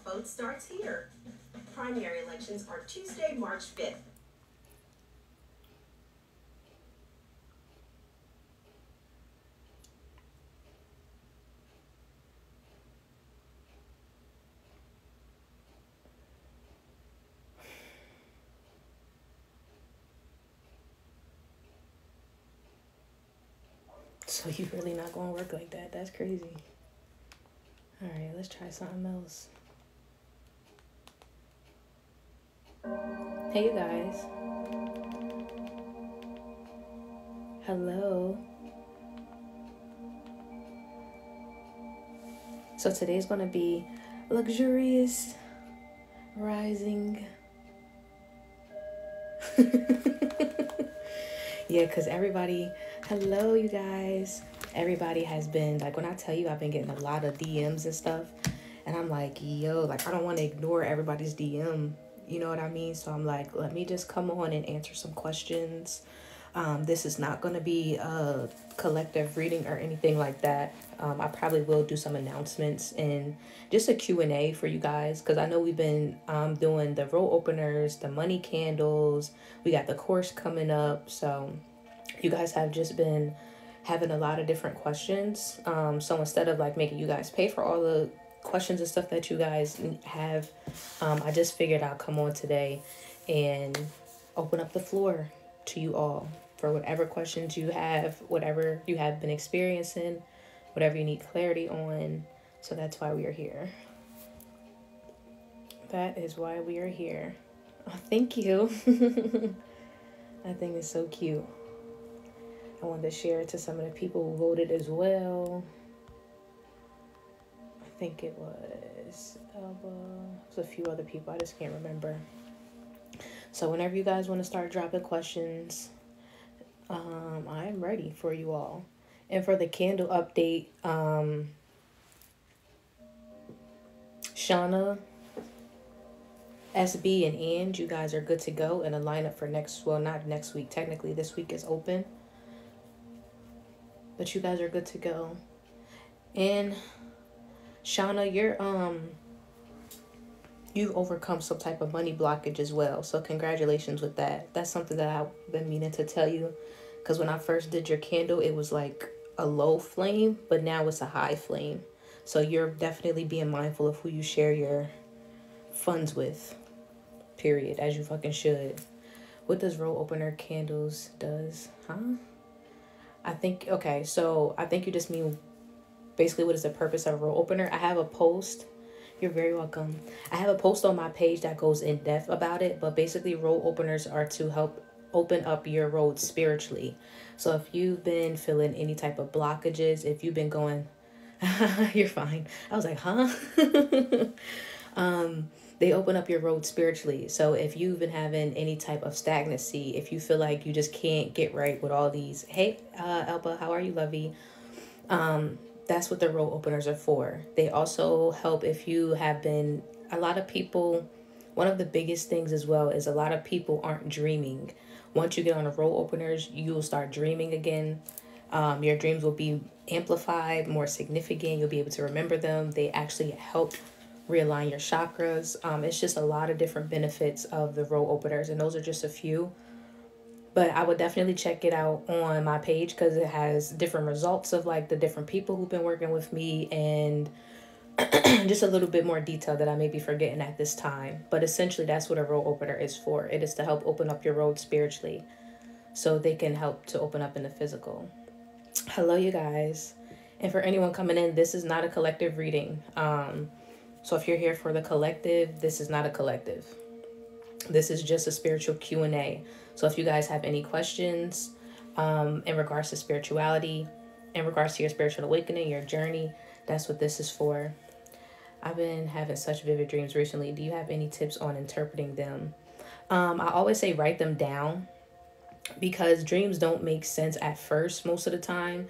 vote starts here. Primary elections are Tuesday, March 5th. So you really not gonna work like that? That's crazy. All right, let's try something else. Hey, you guys. Hello. So today's gonna be luxurious rising. Yeah, because everybody, hello, you guys. Everybody has been, like, when I tell you I've been getting a lot of DMs and stuff, and I'm like, yo, like, I don't want to ignore everybody's DM. You know what I mean? So I'm like, let me just come on and answer some questions. This is not going to be a collective reading or anything like that. I probably will do some announcements and just a Q&A for you guys, because I know we've been doing the roll openers, the money candles. We got the course coming up. So you guys have just been having a lot of different questions. So instead of like making you guys pay for all the questions and stuff that you guys have, I just figured I'll come on today and open up the floor to you all for whatever questions you have, whatever you have been experiencing, whatever you need clarity on. So that's why we are here. That is why we are here. Oh, thank you. That thing is so cute. I wanted to share it to some of the people who voted as well. I think it was Elba. There's a few other people. I just can't remember. So whenever you guys want to start dropping questions, I'm ready for you all. And for the candle update, Shauna, SB, and you guys are good to go in a lineup for not next week. Technically, this week is open. But you guys are good to go. And Shauna, you've overcome some type of money blockage as well. So congratulations with that. That's something that I've been meaning to tell you. Because when I first did your candle, it was like a low flame, but now it's a high flame. So you're definitely being mindful of who you share your funds with. Period. As you fucking should. What does roll opener candles does? Huh? I think you just mean basically what is the purpose of a roll opener. I have a post. You're very welcome. I have a post on my page that goes in depth about it, but basically roll openers are to help open up your road spiritually. So if you've been feeling any type of blockages, if you've been going, you're fine. I was like, huh? They open up your road spiritually. So if you've been having any type of stagnancy, if you feel like you just can't get right with all these, hey, Elba, how are you, lovey? That's what the road openers are for. They also help if you have been, a lot of people, one of the biggest things as well is a lot of people aren't dreaming. Once you get on the road openers, you will start dreaming again. Your dreams will be amplified, more significant. You'll be able to remember them. They actually help realign your chakras. It's just a lot of different benefits of the road openers, and those are just a few. But I would definitely check it out on my page because it has different results of like the different people who've been working with me and just a little bit more detail that I may be forgetting at this time. But essentially that's what a road opener is for. It is to help open up your road spiritually so they can help to open up in the physical. Hello, you guys. And for anyone coming in, this is not a collective reading. So if you're here for the collective, this is not a collective. This is just a spiritual Q&A. So if you guys have any questions in regards to spirituality, in regards to your spiritual awakening, your journey, that's what this is for. I've been having such vivid dreams recently. Do you have any tips on interpreting them? I always say write them down because dreams don't make sense at first most of the time.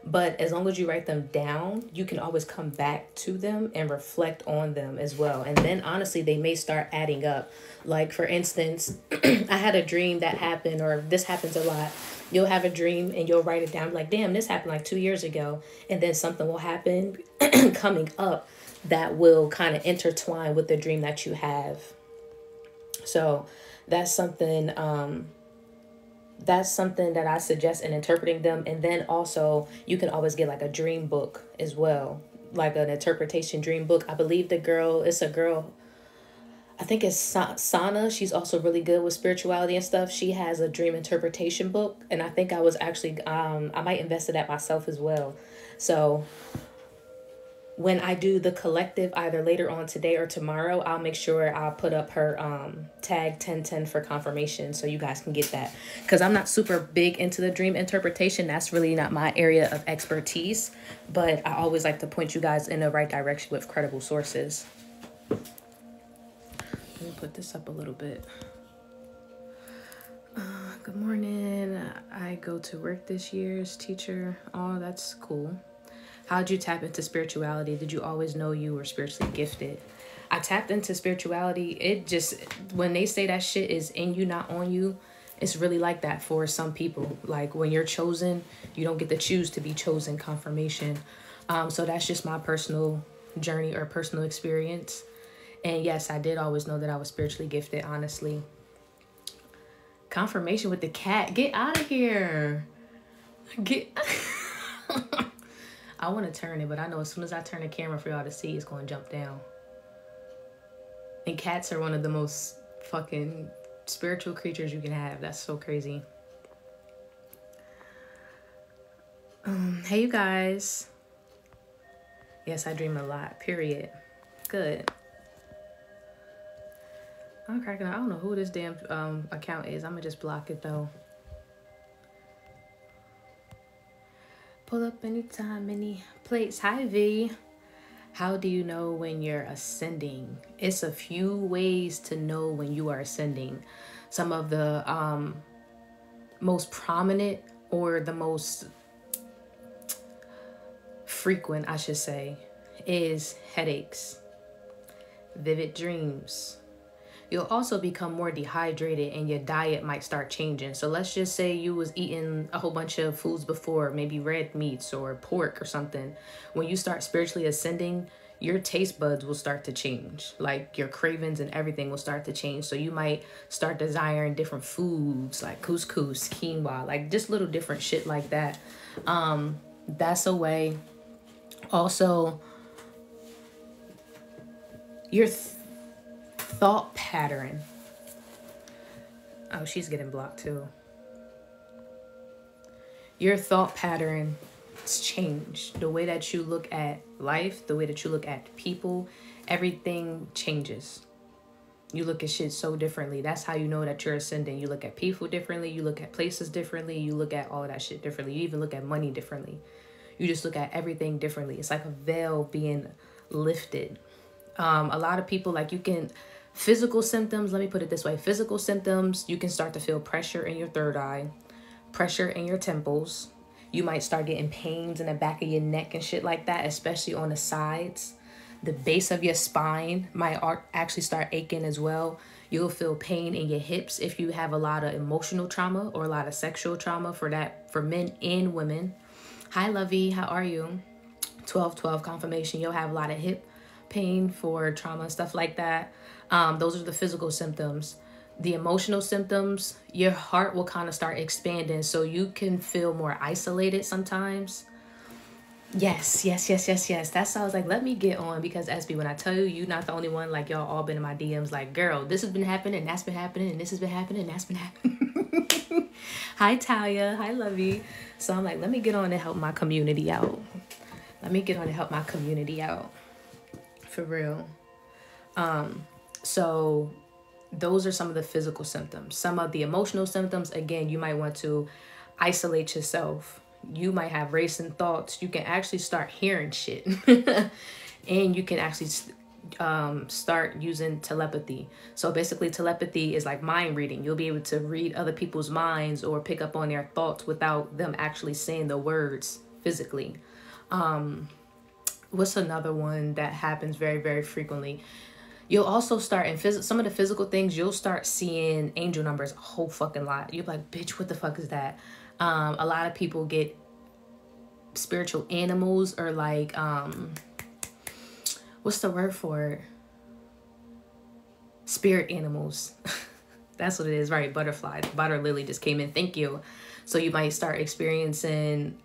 But as long as you write them down, you can always come back to them and reflect on them as well. And then honestly, they may start adding up. Like for instance, I had a dream that happened, or this happens a lot. You'll have a dream and you'll write it down like, damn, this happened like 2 years ago. And then something will happen coming up that will kind of intertwine with the dream that you have. So that's something that I suggest in interpreting them. And then also you can always get like a dream book as well, like an interpretation dream book. I believe it's a girl, I think it's Sana. She's also really good with spirituality and stuff. She has a dream interpretation book. And I think I was actually, I might invest in that myself as well. So when I do the collective, either later on today or tomorrow, I'll make sure I'll put up her tag 1010 for confirmation so you guys can get that. Because I'm not super big into the dream interpretation. That's really not my area of expertise. But I always like to point you guys in the right direction with credible sources. Let me put this up a little bit. Good morning. I go to work this year as teacher. Oh, that's cool. How'd you tap into spirituality? Did you always know you were spiritually gifted? I tapped into spirituality. It just, when they say that shit is in you, not on you, it's really like that for some people. Like when you're chosen, you don't get to choose to be chosen confirmation. So that's just my personal journey or personal experience. And yes, I did always know that I was spiritually gifted, honestly. Confirmation with the cat. Get out of here. Get... I want to turn it, but I know as soon as I turn the camera for y'all to see, it's going to jump down. And cats are one of the most fucking spiritual creatures you can have. That's so crazy. Hey, you guys. Yes, I dream a lot, period. Good. I'm cracking up. I don't know who this damn account is. I'm going to just block it, though. Pull up anytime, any place. Hi, V. How do you know when you're ascending? It's a few ways to know when you are ascending. Some of the most prominent or the most frequent, I should say, is headaches, vivid dreams. You'll also become more dehydrated and your diet might start changing. So let's just say you was eating a whole bunch of foods before, maybe red meats or pork or something. When you start spiritually ascending, your taste buds will start to change. Like your cravings and everything will start to change. So you might start desiring different foods like couscous, quinoa, like just little different shit like that. That's a way. Also, your thought pattern. Oh, she's getting blocked too. Your thought pattern has changed. The way that you look at life, the way that you look at people, everything changes. You look at shit so differently. That's how you know that you're ascending. You look at people differently. You look at places differently. You look at all of that shit differently. You even look at money differently. You just look at everything differently. It's like a veil being lifted. A lot of people, like, you can... Physical symptoms, let me put it this way. Physical symptoms, you can start to feel pressure in your third eye, pressure in your temples. You might start getting pains in the back of your neck and shit like that, especially on the sides. The base of your spine might actually start aching as well. You'll feel pain in your hips if you have a lot of emotional trauma or a lot of sexual trauma for men and women. Hi, Lovey. How are you? 12/12 confirmation. You'll have a lot of hip pain for trauma, stuff like that. Those are the physical symptoms. The emotional symptoms, your heart will kind of start expanding, so you can feel more isolated sometimes. Yes. That sounds like, let me get on, because SB, when I tell you, you're not the only one. Like, y'all all been in my DMs like, girl, this has been happening, that's been happening, and this has been happening, and that's been happening. Hi, Talia. Hi, Lovey. So I'm like, let me get on and help my community out. For real. So those are some of the physical symptoms. Some of the emotional symptoms, again, you might want to isolate yourself. You might have racing thoughts. You can actually start hearing shit. And you can actually start using telepathy. So basically telepathy is like mind reading. You'll be able to read other people's minds or pick up on their thoughts without them actually saying the words physically. What's another one that happens very, very frequently? You'll also start in some of the physical things, you'll start seeing angel numbers a whole fucking lot. You're like, bitch, what the fuck is that? A lot of people get spiritual animals, or like, what's the word for it? Spirit animals. That's what it is, right? Butterfly. Butter Lily just came in. Thank you. So you might start experiencing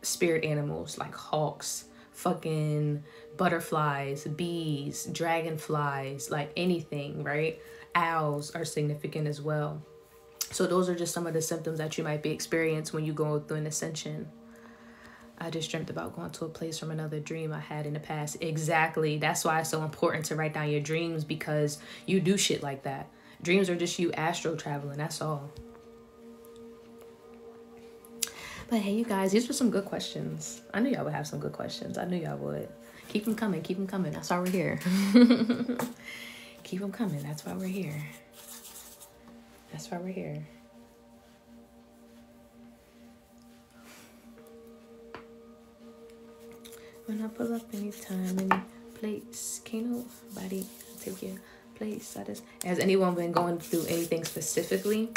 spirit animals like hawks, fucking butterflies, bees, dragonflies, like anything, right? Owls are significant as well. So those are just some of the symptoms that you might be experiencing when you go through an ascension. I just dreamt about going to a place from another dream I had in the past. Exactly. That's why it's so important to write down your dreams, because you do shit like that. Dreams are just you astro traveling. That's all. But hey, you guys, these were some good questions. I knew y'all would have some good questions. I knew y'all would. Keep them coming. Keep them coming. That's why we're here. Keep them coming. That's why we're here. That's why we're here. When I pull up anytime, any place, can't nobody take your place. Has anyone been going through anything specifically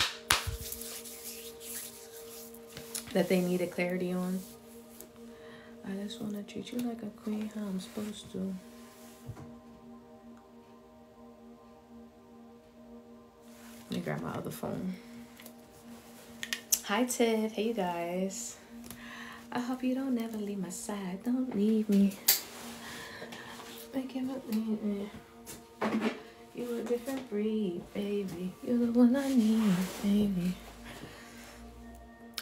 that they needed clarity on? I just want to treat you like a queen, how I'm supposed to. Let me grab my other phone. Hi, Tiff. Hey, you guys. I hope you don't ever leave my side. Don't leave me. Make it leave me. You a different breed, baby. You're the one I need, baby.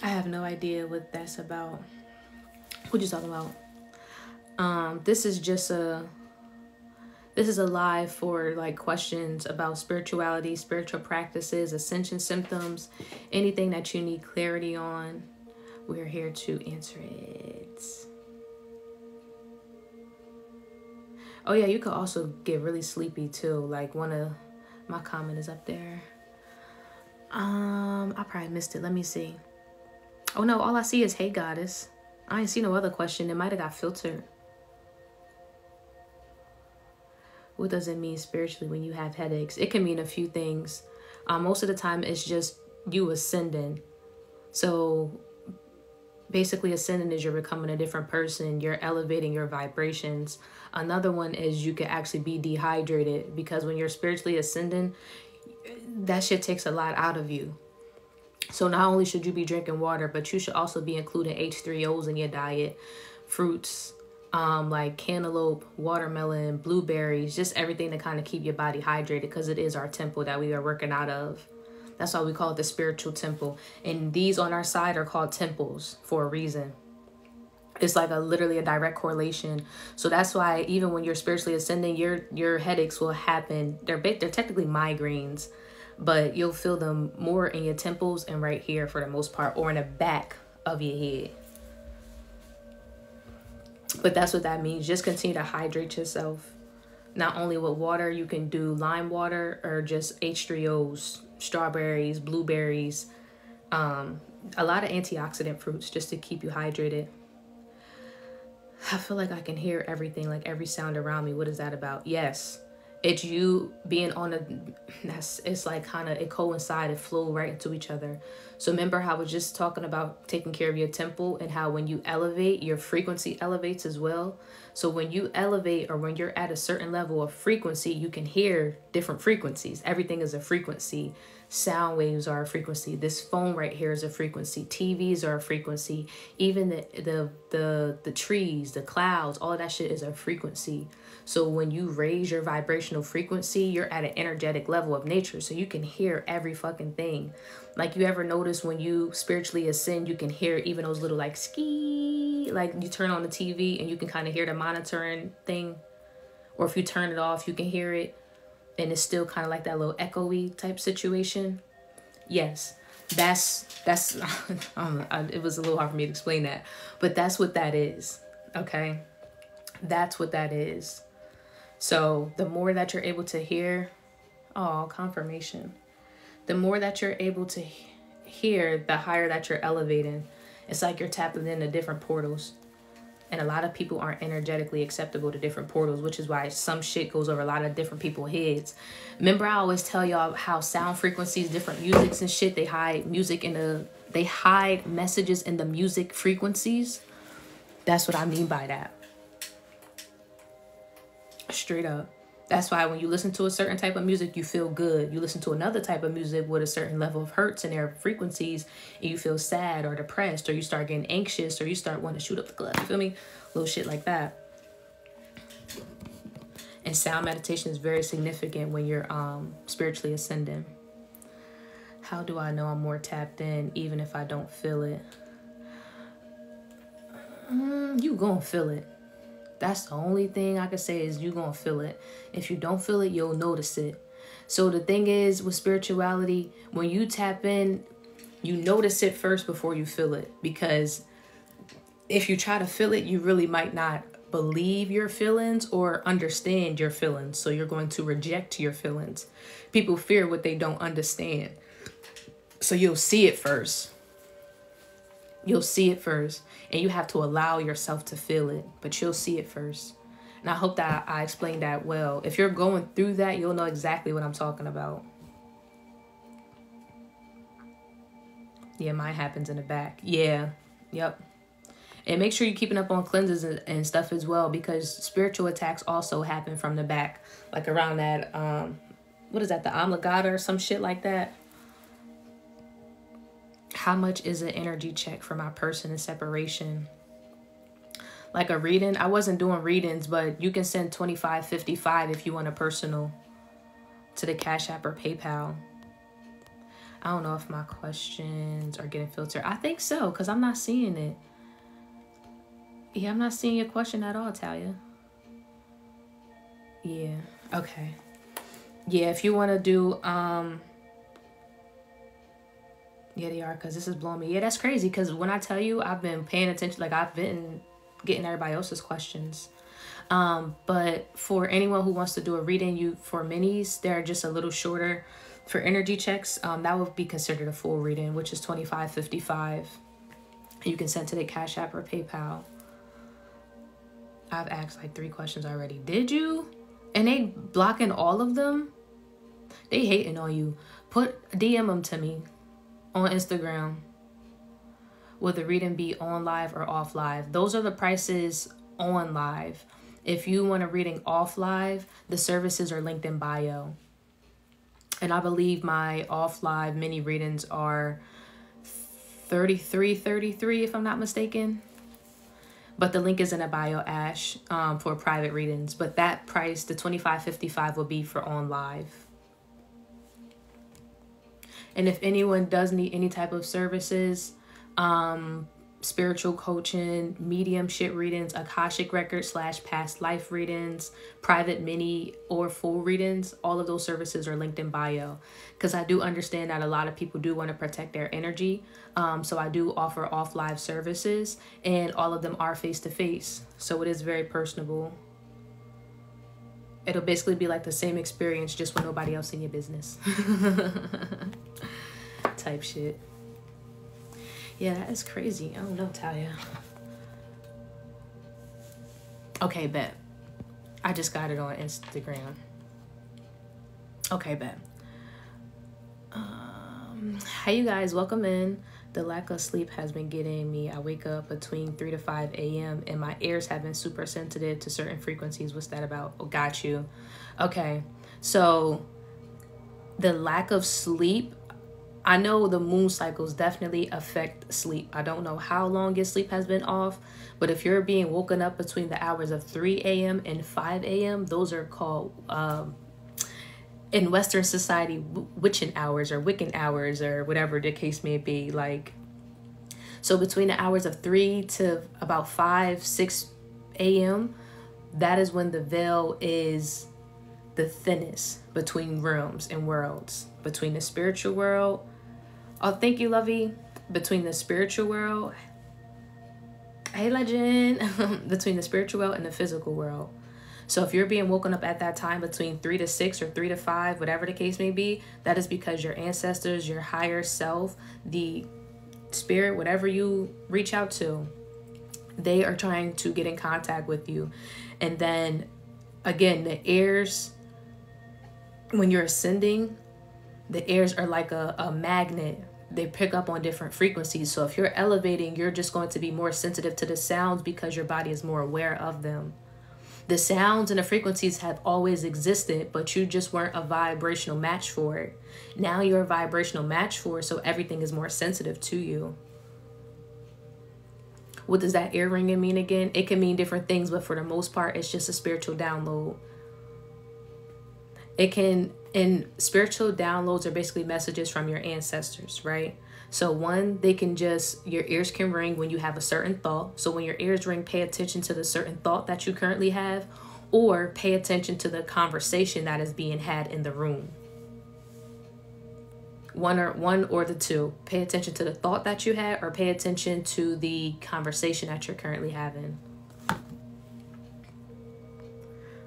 I have no idea what that's about. What you talking about? This is a live for like questions about spirituality, spiritual practices, ascension symptoms, anything that you need clarity on. We're here to answer it. Oh yeah, you could also get really sleepy too. Like one of my comment is up there. I probably missed it. Let me see. Oh no, all I see is hey goddess. I ain't see no other question. It might have got filtered. What does it mean spiritually when you have headaches? It can mean a few things. Most of the time it's just you ascending. So basically ascending is you're becoming a different person. You're elevating your vibrations. Another one is you can actually be dehydrated, because when you're spiritually ascending, that shit takes a lot out of you. So not only should you be drinking water, but you should also be including H3Os in your diet, fruits, like cantaloupe, watermelon, blueberries, just everything to kind of keep your body hydrated, because it is our temple that we are working out of. That's why we call it the spiritual temple. And these on our side are called temples for a reason. It's like literally a direct correlation. So that's why even when you're spiritually ascending, your headaches will happen. They're technically migraines, but you'll feel them more in your temples and right here for the most part, or in the back of your head. But that's what that means. Just continue to hydrate yourself. Not only with water, you can do lime water or just H3Os, strawberries, blueberries, a lot of antioxidant fruits just to keep you hydrated. I feel like I can hear everything, like every sound around me. What is that about? Yes. It's you being on it's like kind of, it coincide, it flow right into each other. So remember how I was just talking about taking care of your temple, and how when you elevate, your frequency elevates as well. So when you elevate, or when you're at a certain level of frequency, you can hear different frequencies. Everything is a frequency. Sound waves are a frequency. This phone right here is a frequency. TVs are a frequency. Even the trees, the clouds, all of that shit is a frequency. So when you raise your vibrational frequency, you're at an energetic level of nature. So you can hear every fucking thing. Like, you ever notice when you spiritually ascend, you can hear even those little like ski, like you turn on the TV and you can kind of hear the monitoring thing. Or if you turn it off, you can hear it. And it's still kind of like that little echoey type situation. Yes, that's it was a little hard for me to explain that, but that's what that is. Okay, that's what that is. So the more that you're able to hear, confirmation. The more that you're able to hear, the higher that you're elevating. It's like you're tapping into different portals. And a lot of people aren't energetically acceptable to different portals, which is why some shit goes over a lot of different people's heads. Remember, I always tell y'all how sound frequencies, different musics and shit, they hide messages in the music frequencies. That's what I mean by that. Straight up. That's why when you listen to a certain type of music, you feel good. You listen to another type of music with a certain level of hertz in their frequencies, and you feel sad or depressed, or you start getting anxious, or you start wanting to shoot up the club. You feel me? Little shit like that. And sound meditation is very significant when you're spiritually ascending. How do I know I'm more tapped in even if I don't feel it? You gonna feel it. That's the only thing I can say is you gonna feel it. If you don't feel it, you'll notice it. So the thing is with spirituality, when you tap in, you notice it first before you feel it. Because if you try to feel it, you really might not believe your feelings or understand your feelings. So you're going to reject your feelings. People fear what they don't understand. So you'll see it first. You'll see it first. And you have to allow yourself to feel it. But you'll see it first. And I hope that I explained that well. If you're going through that, you'll know exactly what I'm talking about. Yeah, mine happens in the back. Yeah. Yep. And make sure you're keeping up on cleanses and stuff as well. Because spiritual attacks also happen from the back. Like around that, what is that? The Amlagata or some shit like that. How much is an energy check for my person in separation? Like a reading. I wasn't doing readings, but you can send $25.55 if you want a personal to the Cash App or PayPal. I don't know if my questions are getting filtered. I think so, because I'm not seeing it. Yeah, I'm not seeing your question at all, Talia. Yeah, okay. Yeah, if you want to do... Yeah, they are, because this is blowing me. Yeah, that's crazy, because when I tell you, I've been paying attention. Like, I've been getting everybody else's questions. But for anyone who wants to do a reading, for minis, they're just a little shorter. For energy checks, that would be considered a full reading, which is $25.55. You can send to the Cash App or PayPal. I've asked like 3 questions already. Did you? And they blocking all of them? They hating on you. DM them to me on Instagram. Will the reading be on live or off live? Those are the prices on live. If you want a reading off live, the services are linked in bio. And I believe my off live mini readings are $33.33 if I'm not mistaken. But the link is in a bio, Ash, for private readings. But that price, the $25.55, will be for on live. And if anyone does need any type of services, spiritual coaching, mediumship readings, Akashic records / past life readings, private mini or full readings, all of those services are linked in bio. Because I do understand that a lot of people do want to protect their energy. So I do offer off live services, and all of them are face-to-face. So it is very personable. It'll basically be like the same experience, just with nobody else in your business. Type shit. Yeah, that is crazy. I don't know, Talia. Okay, bet. I just got it on Instagram. Okay, bet. Hi, you guys. Welcome in. The lack of sleep has been getting me. I wake up between 3 to 5 a.m. and my ears have been super sensitive to certain frequencies. What's that about? Oh, got you. Okay. So the lack of sleep, I know the moon cycles definitely affect sleep. I don't know how long your sleep has been off, but if you're being woken up between the hours of 3 a.m. and 5 a.m., those are called, in Western society, witching hours or Wiccan hours or whatever the case may be. Like, so between the hours of 3 to about 5, 6 a.m., that is when the veil is the thinnest between realms and worlds. Between the spiritual world, oh, thank you, Lovey. Between the spiritual world, hey, legend. Between the spiritual world and the physical world. So if you're being woken up at that time between 3 to 6 or 3 to 5, whatever the case may be, that is because your ancestors, your higher self, the spirit, whatever you reach out to, they are trying to get in contact with you. And then again, the airs, when you're ascending, the airs are like a magnet. They pick up on different frequencies. So if you're elevating, you're just going to be more sensitive to the sounds because your body is more aware of them. The sounds and the frequencies have always existed, but you just weren't a vibrational match for it. Now you're a vibrational match for it, so everything is more sensitive to you. What does that ear ringing mean again? It can mean different things, but for the most part, it's just a spiritual download. And spiritual downloads are basically messages from your ancestors, right? So one, your ears can ring when you have a certain thought. So when your ears ring, pay attention to the certain thought that you currently have, or pay attention to the conversation that is being had in the room. One or the two. Pay attention to the thought that you had, or pay attention to the conversation that you're currently having.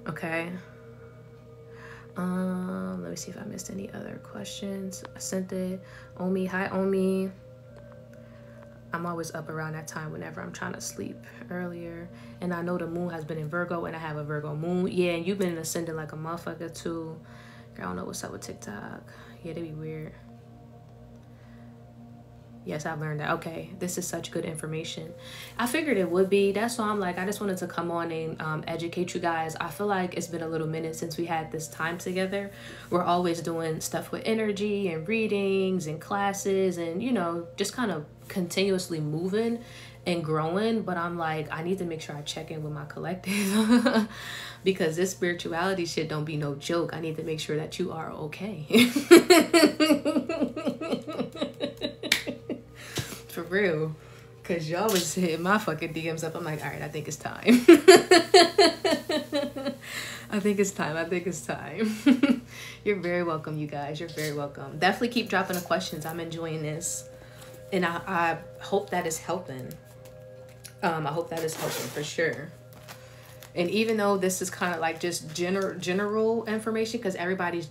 Okay. Let me see if I missed any other questions. I sent it. Omi, hi Omi. I'm always up around that time whenever I'm trying to sleep earlier. And I know the moon has been in Virgo, and I have a Virgo moon. Yeah, and you've been ascending like a motherfucker too. Girl, I don't know what's up with TikTok. Yeah, they be weird. Yes, I've learned that. Okay, this is such good information. I figured it would be. That's why I'm like, I just wanted to come on and educate you guys. I feel like it's been a little minute since we had this time together. We're always doing stuff with energy and readings and classes and, you know, just kind of continuously moving and growing. But I'm like, I need to make sure I check in with my collective because this spirituality shit don't be no joke. I need to make sure that you are okay. For real, because y'all was hitting my fucking DMs up. I'm like, all right, I think it's time. I think it's time. You're very welcome, you guys. You're very welcome. Definitely keep dropping the questions. I'm enjoying this. And I hope that is helping. I hope that is helping for sure. And even though this is kind of like just general information, because everybody's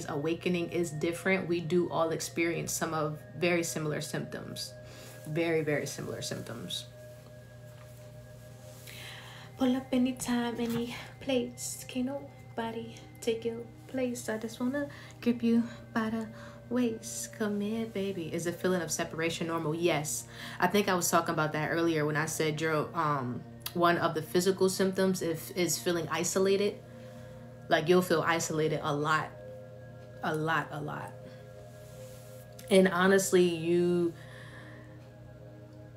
awakening is different, we do all experience some of very similar symptoms. Very, very similar symptoms. Pull up anytime, any place. Can't nobody take your place. I just want to grip you by the waist. Come here, baby. Is the feeling of separation normal? Yes. I think I was talking about that earlier when I said one of the physical symptoms is feeling isolated. Like you'll feel isolated a lot. And honestly,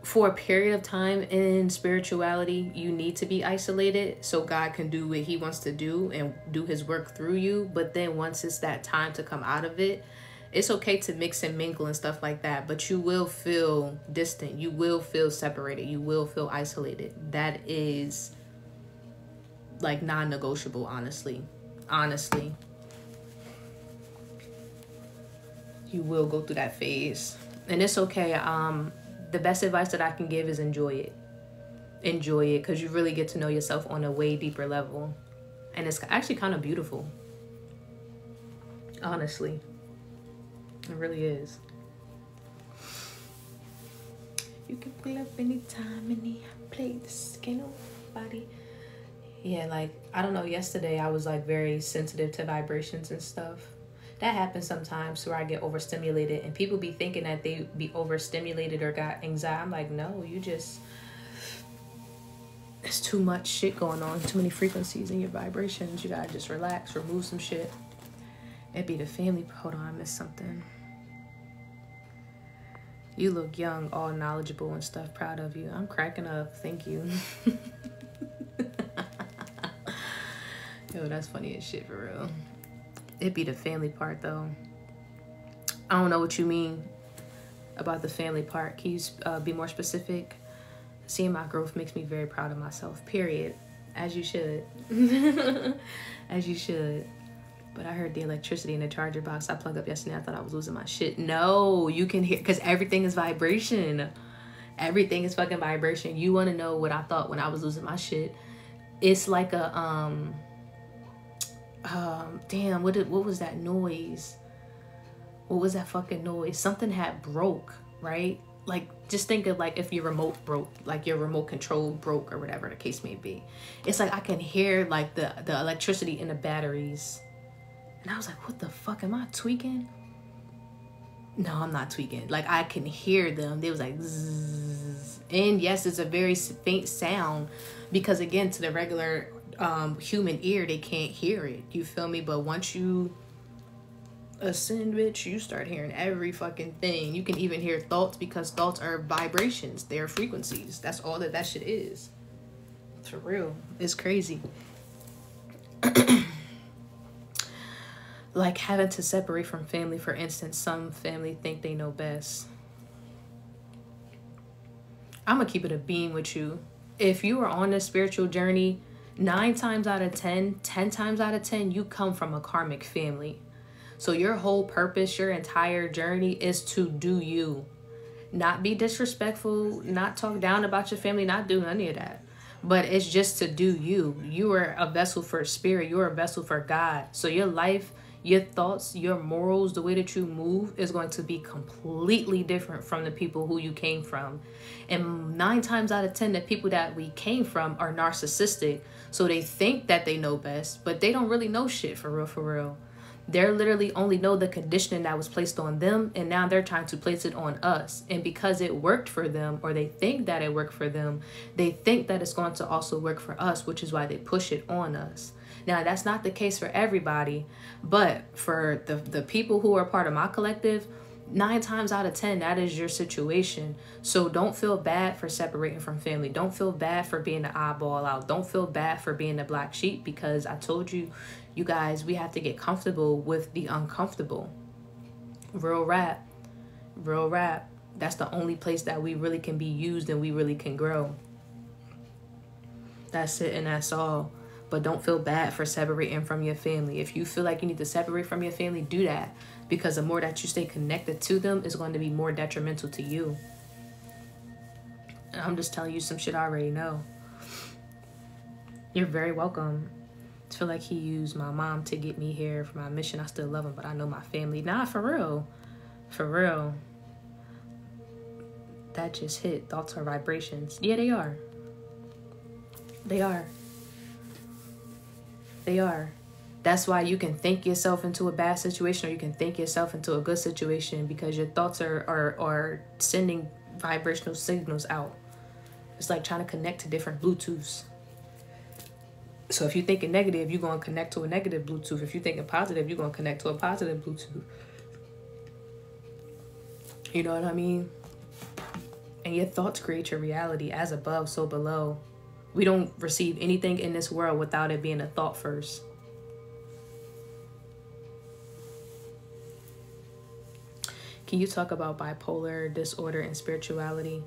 for a period of time in spirituality, you need to be isolated so God can do what he wants to do and do his work through you. But then once it's that time to come out of it, it's okay to mix and mingle and stuff like that. But you will feel distant. You will feel separated. You will feel isolated. That is like non-negotiable, honestly. You will go through that phase. And it's okay. The best advice that I can give is enjoy it. Enjoy it, because you really get to know yourself on a way deeper level. And it's actually kind of beautiful. Honestly. It really is. You can pull up anytime, any place. Can't nobody. Yeah, like, I don't know, yesterday I was like very sensitive to vibrations and stuff. That happens sometimes where I get overstimulated, and people be thinking that they be overstimulated or got anxiety. I'm like, no, it's too much shit going on, too many frequencies in your vibrations. You gotta just relax, remove some shit. It'd be the family. Hold on, I missed something. You look young, all knowledgeable and stuff. Proud of you. I'm cracking up. Thank you. Yo, that's funny as shit for real. It'd be the family part though. I don't know what you mean about the family part. Can you be more specific? Seeing my growth makes me very proud of myself, period. As you should. As you should. But I heard the electricity in the charger box I plugged up yesterday. I thought I was losing my shit. No, you can hear, because everything is vibration. Everything is fucking vibration. You want to know what I thought when I was losing my shit? It's like a damn, what was that noise what was that fucking noise? Something had broke, right? Like, just think of like if your remote broke, like your remote control broke or whatever the case may be. It's like I can hear like the electricity in the batteries. And I was like, what the fuck? Am I tweaking? No, I'm not tweaking. Like, I can hear them. They was like, zzz. And yes, it's a very faint sound because, again, to the regular human ear, they can't hear it. You feel me? But once you ascend, bitch, you start hearing every fucking thing. You can even hear thoughts because thoughts are vibrations. They're frequencies. That's all that shit is. For real. It's crazy. Like having to separate from family, for instance. Some family think they know best. I'm gonna keep it a beam with you. If you are on this spiritual journey, 9 times out of 10, 10 times out of 10, you come from a karmic family. So your whole purpose, your entire journey is to do you. Not be disrespectful, not talk down about your family, not do any of that. But it's just to do you. You are a vessel for spirit. You're a vessel for God. So your life, your thoughts, your morals, the way that you move is going to be completely different from the people who you came from. And 9 times out of 10, the people that we came from are narcissistic. So they think that they know best, but they don't really know shit for real, for real. They're literally only know the conditioning that was placed on them, and now they're trying to place it on us. And because it worked for them, or they think that it worked for them, they think that it's going to also work for us, which is why they push it on us. Now, that's not the case for everybody, but for the people who are part of my collective, 9 times out of 10, that is your situation. So don't feel bad for separating from family. Don't feel bad for being the eyeball out. Don't feel bad for being the black sheep, because I told you, you guys, we have to get comfortable with the uncomfortable. Real rap. Real rap. That's the only place that we really can be used and we really can grow. That's it, and that's all. But don't feel bad for separating from your family. If you feel like you need to separate from your family, do that. Because the more that you stay connected to them is going to be more detrimental to you. And I'm just telling you some shit I already know. You're very welcome. I feel like he used my mom to get me here for my mission. I still love him, but I know my family. Nah, for real. For real. That just hit. Thoughts are vibrations. Yeah, they are. They are. They are. That's why you can think yourself into a bad situation, or you can think yourself into a good situation, because your thoughts are sending vibrational signals out. It's like trying to connect to different Bluetooths. So if you're thinking negative, you're going to connect to a negative Bluetooth. If you're thinking positive, you're going to connect to a positive Bluetooth. You know what I mean? And your thoughts create your reality. As above, so below. We don't receive anything in this world without it being a thought first. Can you talk about bipolar disorder and spirituality?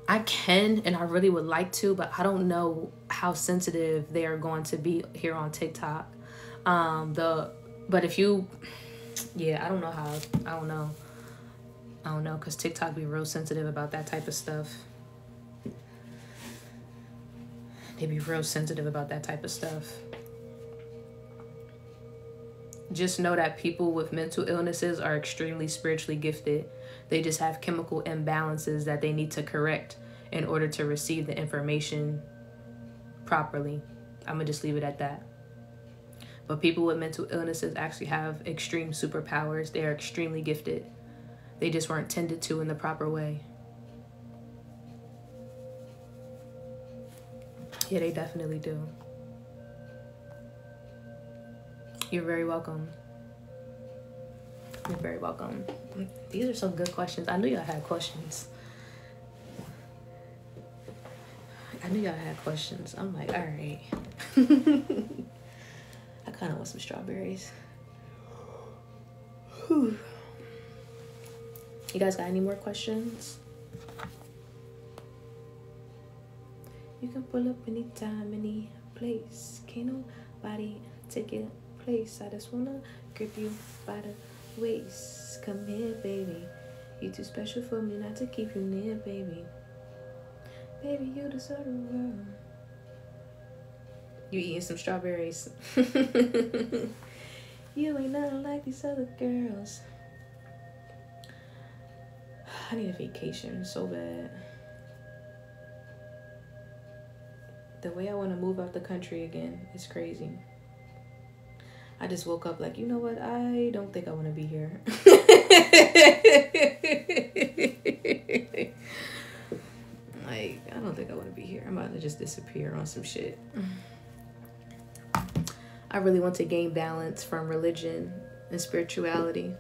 I can, and I really would like to, but I don't know how sensitive they are going to be here on TikTok. But if you, yeah, I don't know how. I don't know, because TikTok be real sensitive about that type of stuff. They be real sensitive about that type of stuff. Just know that people with mental illnesses are extremely spiritually gifted. They just have chemical imbalances that they need to correct in order to receive the information properly. I'm going to just leave it at that. But people with mental illnesses actually have extreme superpowers. They are extremely gifted. They just weren't tended to in the proper way. Yeah, they definitely do. You're very welcome. You're very welcome. These are some good questions. I knew y'all had questions. I'm like, all right. I kind of want some strawberries. Whew. You guys got any more questions? You can pull up anytime, any place. Can't nobody take your place. I just wanna grip you by the waist. Come here, baby. You too special for me not to keep you near, baby. Baby, you deserve the world. You eating some strawberries. You ain't nothing like these other girls. I need a vacation so bad. The way I want to move out the country again is crazy. I just woke up like, you know what? I don't think I want to be here. Like, I don't think I want to be here. I'm about to just disappear on some shit. I really want to gain balance from religion and spirituality.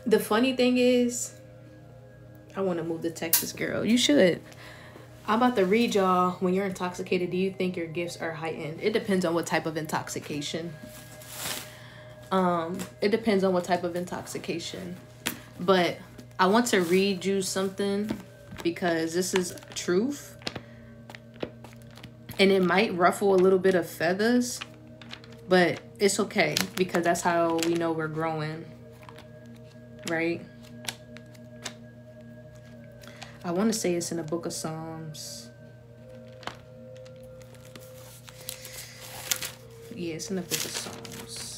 The funny thing is, I want to move to Texas, girl. You should. I'm about to read y'all. When you're intoxicated, do you think your gifts are heightened? It depends on what type of intoxication. It depends on what type of intoxication. But I want to read you something because this is truth. And it might ruffle a little bit of feathers, but it's okay because that's how we know we're growing, right? I want to say it's in the book of Psalms. Yeah, it's in the book of Psalms.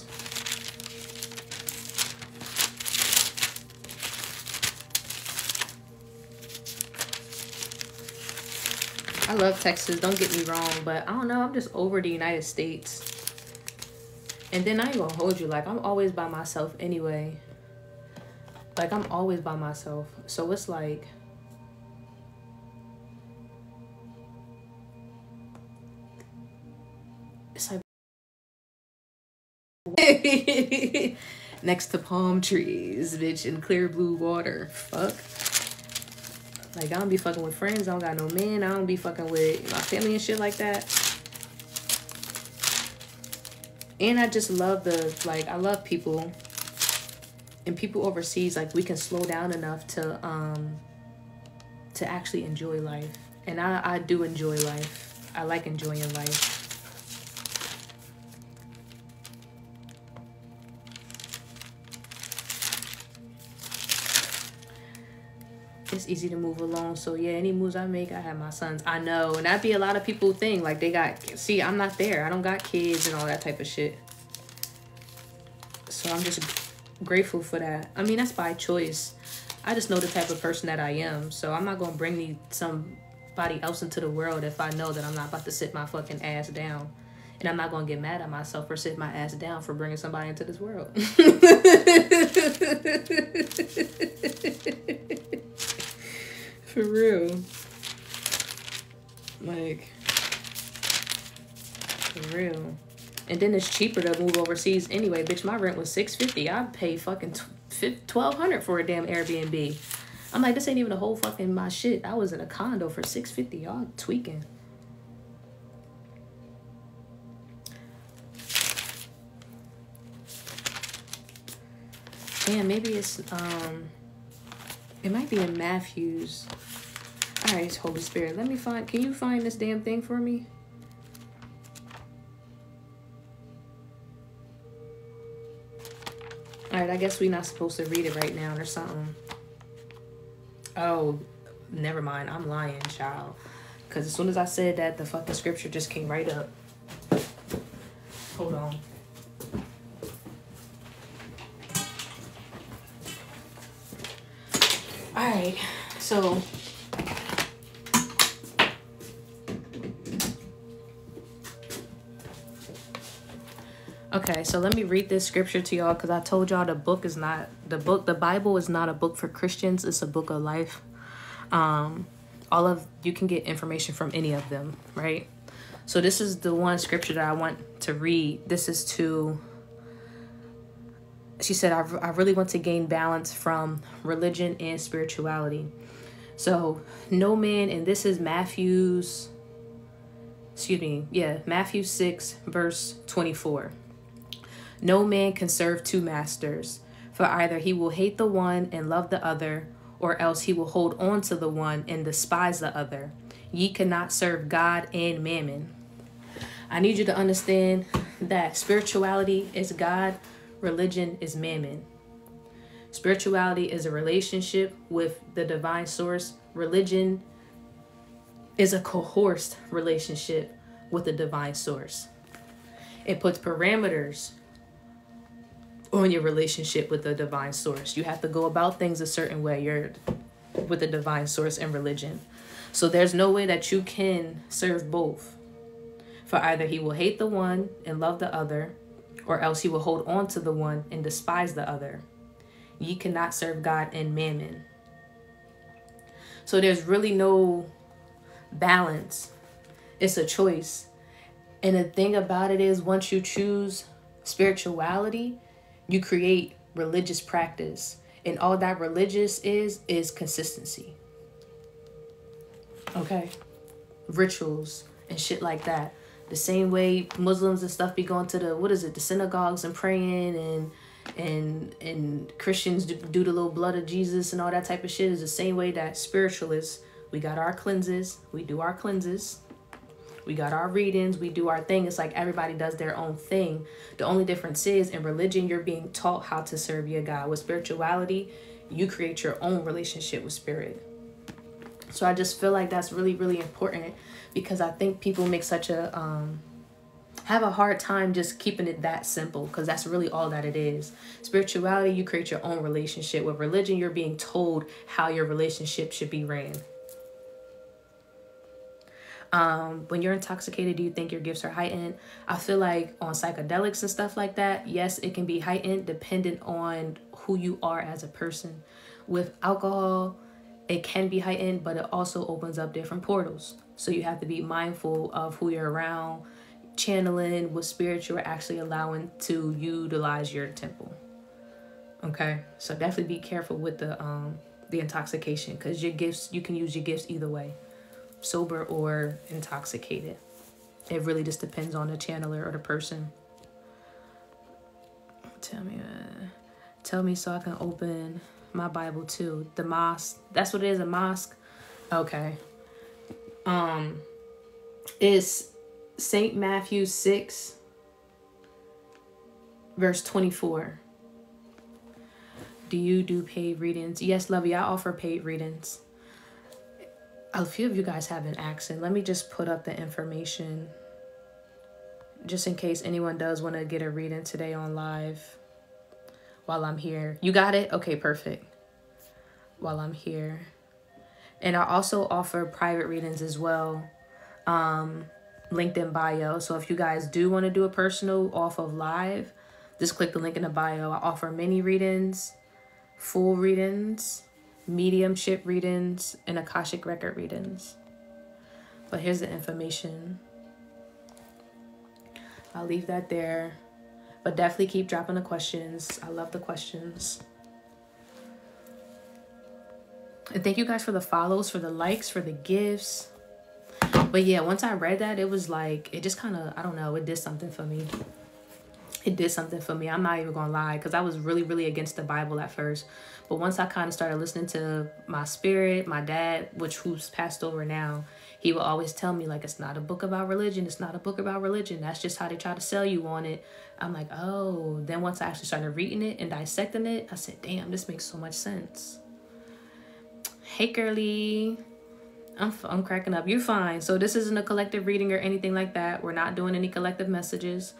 I love Texas, don't get me wrong, but I don't know, I'm just over the United States. And then I ain't gonna hold you, like, I'm always by myself anyway. Like, I'm always by myself. So it's like, it's like next to palm trees, bitch, and clear blue water. Fuck. Like, I don't be fucking with friends. I don't got no man. I don't be fucking with my family and shit like that. And I just love I love people. And people overseas, like, we can slow down enough to actually enjoy life. And I do enjoy life. I like enjoying life. It's easy to move along. So yeah, any moves I make, I have my sons. I know. And that'd be a lot of people think. Like, they got, see, I'm not there. I don't got kids and all that type of shit. So I'm just grateful for that. I mean, that's by choice. I just know the type of person that I am. So I'm not going to bring somebody else into the world if I know that I'm not about to sit my fucking ass down. And I'm not going to get mad at myself for sitting my ass down for bringing somebody into this world. For real. Like, for real. And then it's cheaper to move overseas anyway. Bitch, my rent was $650. I paid fucking $1,200 for a damn Airbnb. I'm like, this ain't even a whole fucking my shit. I was in a condo for $650. Y'all tweaking. Damn, maybe it's it might be in Matthew's. All right, Holy Spirit, let me find. Can you find this damn thing for me? All right, I guess we're not supposed to read it right now or something. Oh, never mind. I'm lying, child. Because as soon as I said that, the fucking scripture just came right up. Hold on. All right, so okay, so let me read this scripture to y'all because I told y'all the Bible is not a book for Christians. It's a book of life. You can get information from any of them, right? So this is the one scripture that I want to read. This is she said, I really want to gain balance from religion and spirituality. So no man, and this is Matthew 6, verse 24. No man can serve two masters, for either he will hate the one and love the other, or else he will hold on to the one and despise the other. Ye cannot serve God and mammon. I need you to understand that spirituality is God, religion is mammon. Spirituality is a relationship with the divine source. Religion is a coerced relationship with the divine source. It puts parameters on your relationship with the divine source. You have to go about things a certain way. You're with the divine source and religion. So there's no way that you can serve both. For either he will hate the one and love the other, or else he will hold on to the one and despise the other. Ye cannot serve God and mammon. So there's really no balance. It's a choice. And the thing about it is, once you choose spirituality, you create religious practice. And all that religious is consistency. Okay? Rituals and shit like that. The same way Muslims and stuff be going to the synagogues and praying, and Christians do the little blood of Jesus and all that type of shit, is the same way that spiritualists, we got our cleanses, we do our cleanses, we got our readings, we do our thing. It's like everybody does their own thing. The only difference is, in religion, you're being taught how to serve your God. With spirituality, you create your own relationship with spirit. So I just feel like that's really, really important, because I think people make such a have a hard time just keeping it that simple, because that's really all that it is. Spirituality, you create your own relationship. With religion, you're being told how your relationship should be ran. When you're intoxicated, do you think your gifts are heightened? I feel like on psychedelics and stuff like that, yes, it can be heightened dependent on who you are as a person. With alcohol, it can be heightened, but it also opens up different portals. So you have to be mindful of who you're around, channeling what spirit you're actually allowing to utilize your temple. Okay, so definitely be careful with the intoxication, because your gifts, you can use your gifts either way, sober or intoxicated. It really just depends on the channeler or the person. Tell me so I can open my Bible too. The mosque, that's what it is, a mosque. Okay. It's St. Matthew 6 verse 24. Do you do paid readings? Yes, Lovey, I offer paid readings. A few of you guys have been asking. Let me just put up the information just in case anyone does want to get a reading today on live while I'm here. You got it? Okay, perfect. While I'm here. And I also offer private readings as well. Linked in bio. So if you guys do want to do a personal off of live, just click the link in the bio. I offer mini readings, full readings, mediumship readings, and Akashic record readings. But here's the information. I'll leave that there. But definitely keep dropping the questions. I love the questions. And thank you guys for the follows, for the likes, for the gifts. But yeah, once I read that, it was like, it just kind of, I don't know, it did something for me. It did something for me. I'm not even gonna lie, because I was really, really against the Bible at first. But once I kind of started listening to my spirit, my dad, who's passed over now, he would always tell me, like, it's not a book about religion. It's not a book about religion. That's just how they try to sell you on it. I'm like, oh. Then once I actually started reading it and dissecting it, I said, damn, this makes so much sense. Hey, girly. I'm cracking up. You're fine. So this isn't a collective reading or anything like that. We're not doing any collective messages.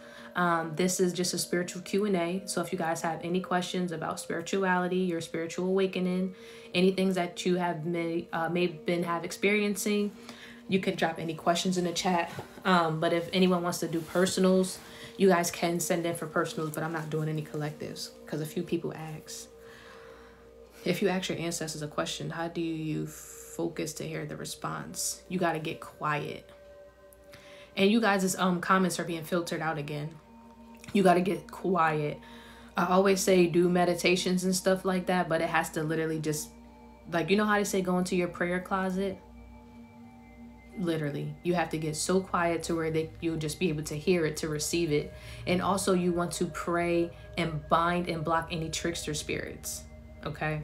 This is just a spiritual Q&A. So if you guys have any questions about spirituality, your spiritual awakening, any things that you have may have experiencing, you can drop any questions in the chat. But if anyone wants to do personals, you guys can send in for personals, but I'm not doing any collectives because a few people ask. If you ask your ancestors a question, how do you focus to hear the response? You got to get quiet. And you guys' comments are being filtered out again. You got to get quiet. I always say do meditations and stuff like that, but it has to literally just, like, you know how they say go into your prayer closet? Literally, you have to get so quiet to where you'll just be able to hear it, to receive it. And also you want to pray and bind and block any trickster spirits. Okay?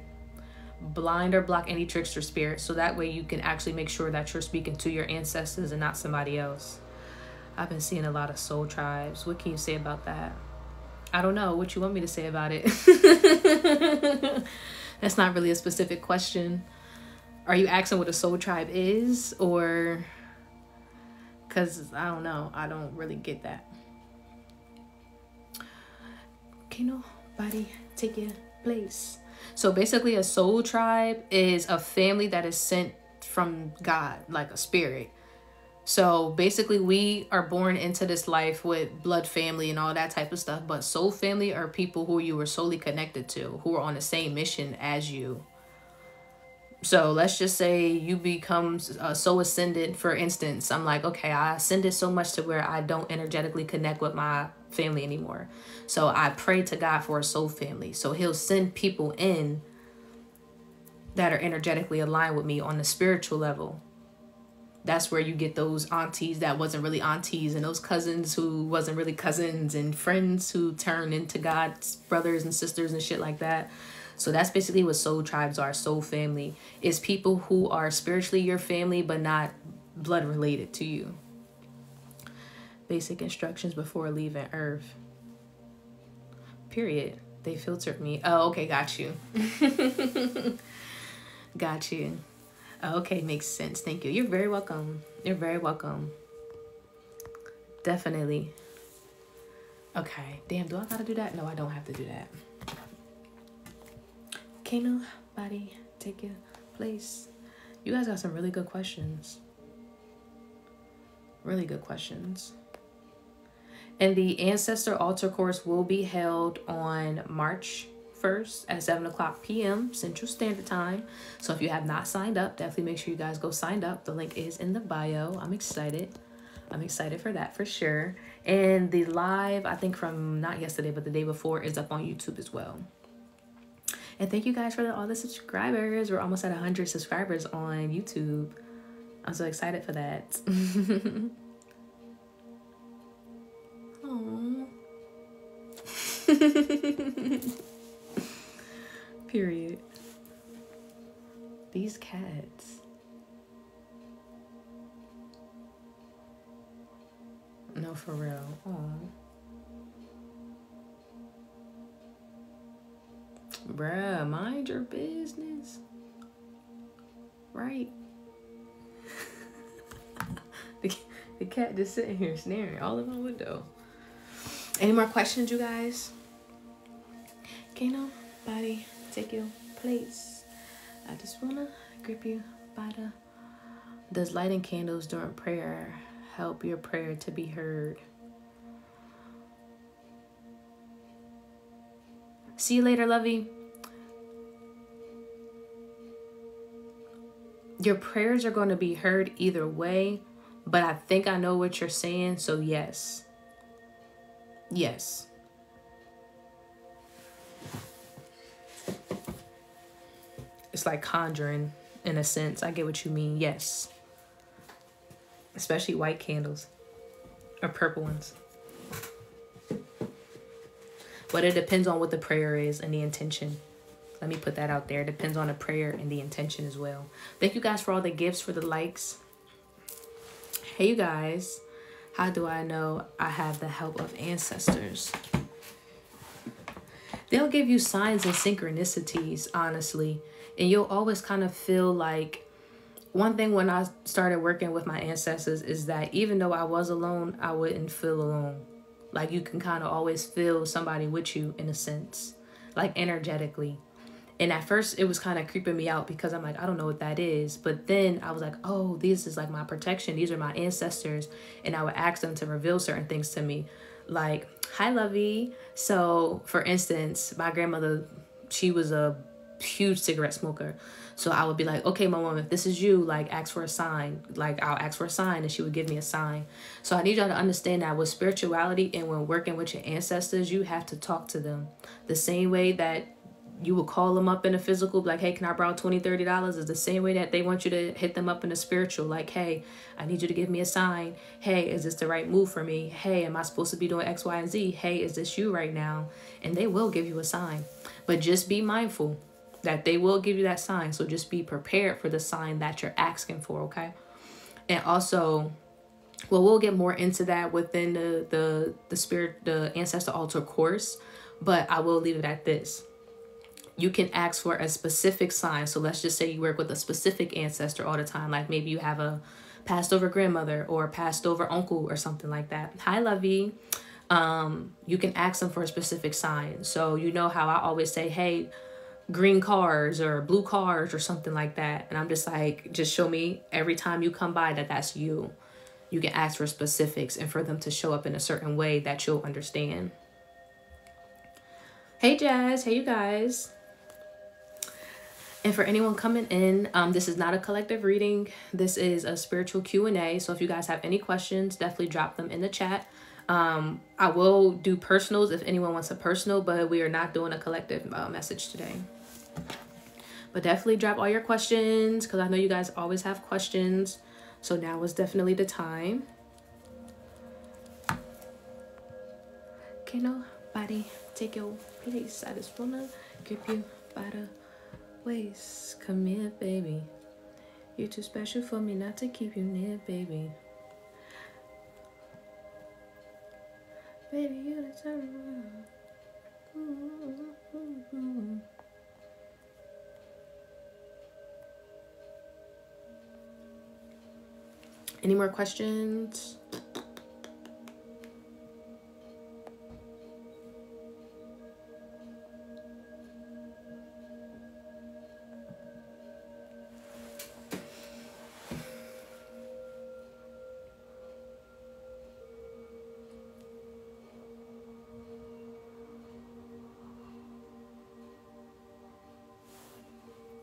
Blind or block any trickster spirit, so that way you can actually make sure that you're speaking to your ancestors and not somebody else. I've been seeing a lot of soul tribes. What can you say about that? I don't know what you want me to say about it. That's not really a specific question. Are you asking what a soul tribe is, or because I don't know, I don't really get that. body, take your place. So basically a soul tribe is a family that is sent from God, like a spirit. So basically we are born into this life with blood family and all that type of stuff. But soul family are people who you were solely connected to, who are on the same mission as you. So let's just say you become so ascended, for instance. I'm like, okay, I ascended so much to where I don't energetically connect with my family anymore. So I pray to God for a soul family. So he'll send people in that are energetically aligned with me on the spiritual level. That's where you get those aunties that wasn't really aunties, and those cousins who wasn't really cousins, and friends who turn into God's brothers and sisters and shit like that. So that's basically what soul tribes are. Soul family is people who are spiritually your family, but not blood related to you. Basic instructions before leaving Earth. Period. They filtered me. Oh, okay. Got you. Got you. Okay. Makes sense. Thank you. You're very welcome. You're very welcome. Definitely. Okay. Damn. Do I gotta do that? No, I don't have to do that. Can't nobody take your place. You guys got some really good questions. Really good questions. And the Ancestor Altar course will be held on March 1st at 7 o'clock p.m. Central Standard Time. So if you have not signed up, definitely make sure you guys go sign up. The link is in the bio. I'm excited. I'm excited for that for sure. And the live, I think from not yesterday, but the day before, is up on YouTube as well. And thank you guys for all the subscribers. We're almost at 100 subscribers on YouTube. I'm so excited for that. Aww. Period. These cats. No, for real. Aww. Bruh, mind your business. Right? the cat just sitting here staring all in my window. Any more questions, you guys? Can't nobody take your place. I just wanna grip you by the... Does lighting candles during prayer help your prayer to be heard? See you later, lovey. Your prayers are going to be heard either way, but I think I know what you're saying, so yes. Yes. It's like conjuring, in a sense. I get what you mean, yes. Especially white candles. Or purple ones. But it depends on what the prayer is and the intention. Let me put that out there. It depends on the prayer and the intention as well. Thank you guys for all the gifts, for the likes. Hey, you guys. How do I know I have the help of ancestors? They'll give you signs and synchronicities, honestly. And you'll always kind of feel like... One thing when I started working with my ancestors is that even though I was alone, I wouldn't feel alone. Like, you can kind of always feel somebody with you in a sense, like energetically. And at first it was kind of creeping me out because I'm like, I don't know what that is. But then I was like, oh, this is like my protection. These are my ancestors. And I would ask them to reveal certain things to me. Like, hi, Lovey. So for instance, my grandmother, she was a huge cigarette smoker. So I would be like, okay, my mom, if this is you, like, ask for a sign. Like, I'll ask for a sign and she would give me a sign. So I need y'all to understand that with spirituality and when working with your ancestors, you have to talk to them. The same way that you would call them up in a physical, like, hey, can I borrow $20, $30? Is the same way that they want you to hit them up in a spiritual. Like, hey, I need you to give me a sign. Hey, is this the right move for me? Hey, am I supposed to be doing X, Y, and Z? Hey, is this you right now? And they will give you a sign. But just be mindful that they will give you that sign. So just be prepared for the sign that you're asking for, okay? And also, well, we'll get more into that within the Ancestor Altar course, but I will leave it at this. You can ask for a specific sign. So let's just say you work with a specific ancestor all the time. Like maybe you have a passed over grandmother or a passed over uncle or something like that. Hi, Lovey. you can ask them for a specific sign. So you know how I always say, hey, green cars or blue cars or something like that. And I'm just like, just show me every time you come by that that's you. You can ask for specifics and for them to show up in a certain way that you'll understand. Hey, Jazz. Hey, you guys. And for anyone coming in, this is not a collective reading. This is a spiritual Q&A. So if you guys have any questions, definitely drop them in the chat. I will do personals if anyone wants a personal, but we are not doing a collective message today. But definitely drop all your questions because I know you guys always have questions. So now is definitely the time. Can nobody take your place? I just wanna grip you by the waist. Come here, baby. You're too special for me not to keep you near, baby. Baby, you're the turn around. Any more questions?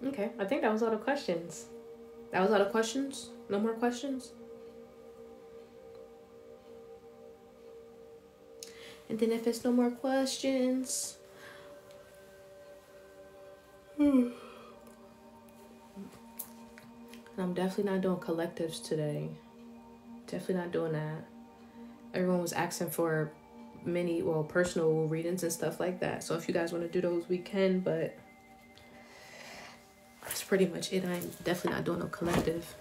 Okay, I think that was all the questions. That was all the questions? No more questions? And then if it's no more questions, I'm definitely not doing collectives today. Definitely not doing that. Everyone was asking for personal readings and stuff like that. So if you guys want to do those, we can, but that's pretty much it. I'm definitely not doing no collective.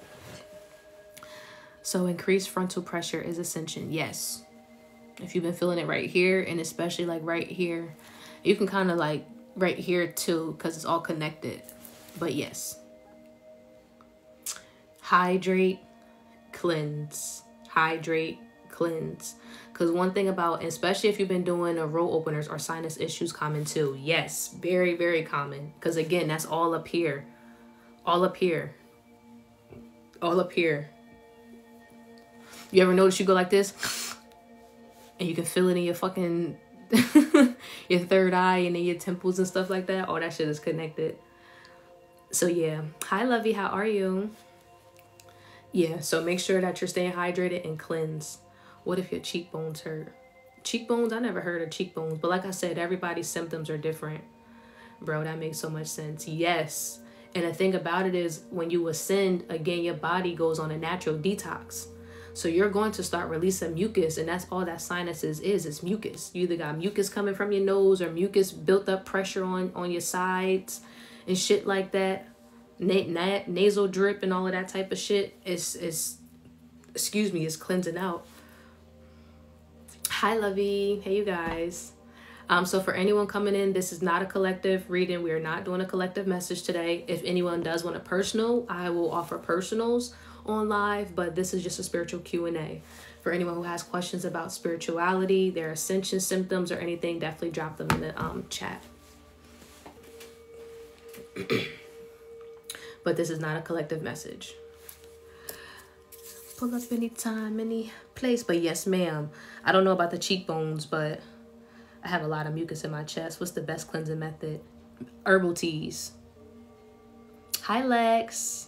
So increased frontal pressure is ascension. Yes. If you've been feeling it right here, and especially like right here, you can kind of like right here too, because it's all connected. But yes. Hydrate, cleanse. Hydrate, cleanse. Because one thing about, especially if you've been doing roll openers or sinus issues, common too. Yes, very, very common. Because again, that's all up here. All up here. All up here. You ever notice you go like this? And you can feel it in your fucking, your third eye and in your temples and stuff like that. All that shit is connected. So yeah. Hi, Lovey. How are you? Yeah, so make sure that you're staying hydrated and cleanse. What if your cheekbones hurt? Cheekbones? I never heard of cheekbones. But like I said, everybody's symptoms are different. Bro, that makes so much sense. Yes. And the thing about it is when you ascend, again, your body goes on a natural detox. So you're going to start releasing mucus, and that's all that sinuses is. It's mucus. You either got mucus coming from your nose or mucus built up pressure on your sides and shit like that. Nasal drip and all of that type of shit is cleansing out. Hi, Lovey. Hey, you guys. So for anyone coming in, this is not a collective reading. We are not doing a collective message today. If anyone does want a personal, I will offer personals on live, but this is just a spiritual Q&A. For anyone who has questions about spirituality, their ascension symptoms, or anything, definitely drop them in the chat. But this is not a collective message. Pull up anytime, any place. But yes, ma'am. I don't know about the cheekbones, but I have a lot of mucus in my chest. What's the best cleansing method? Herbal teas. Hi, Lex.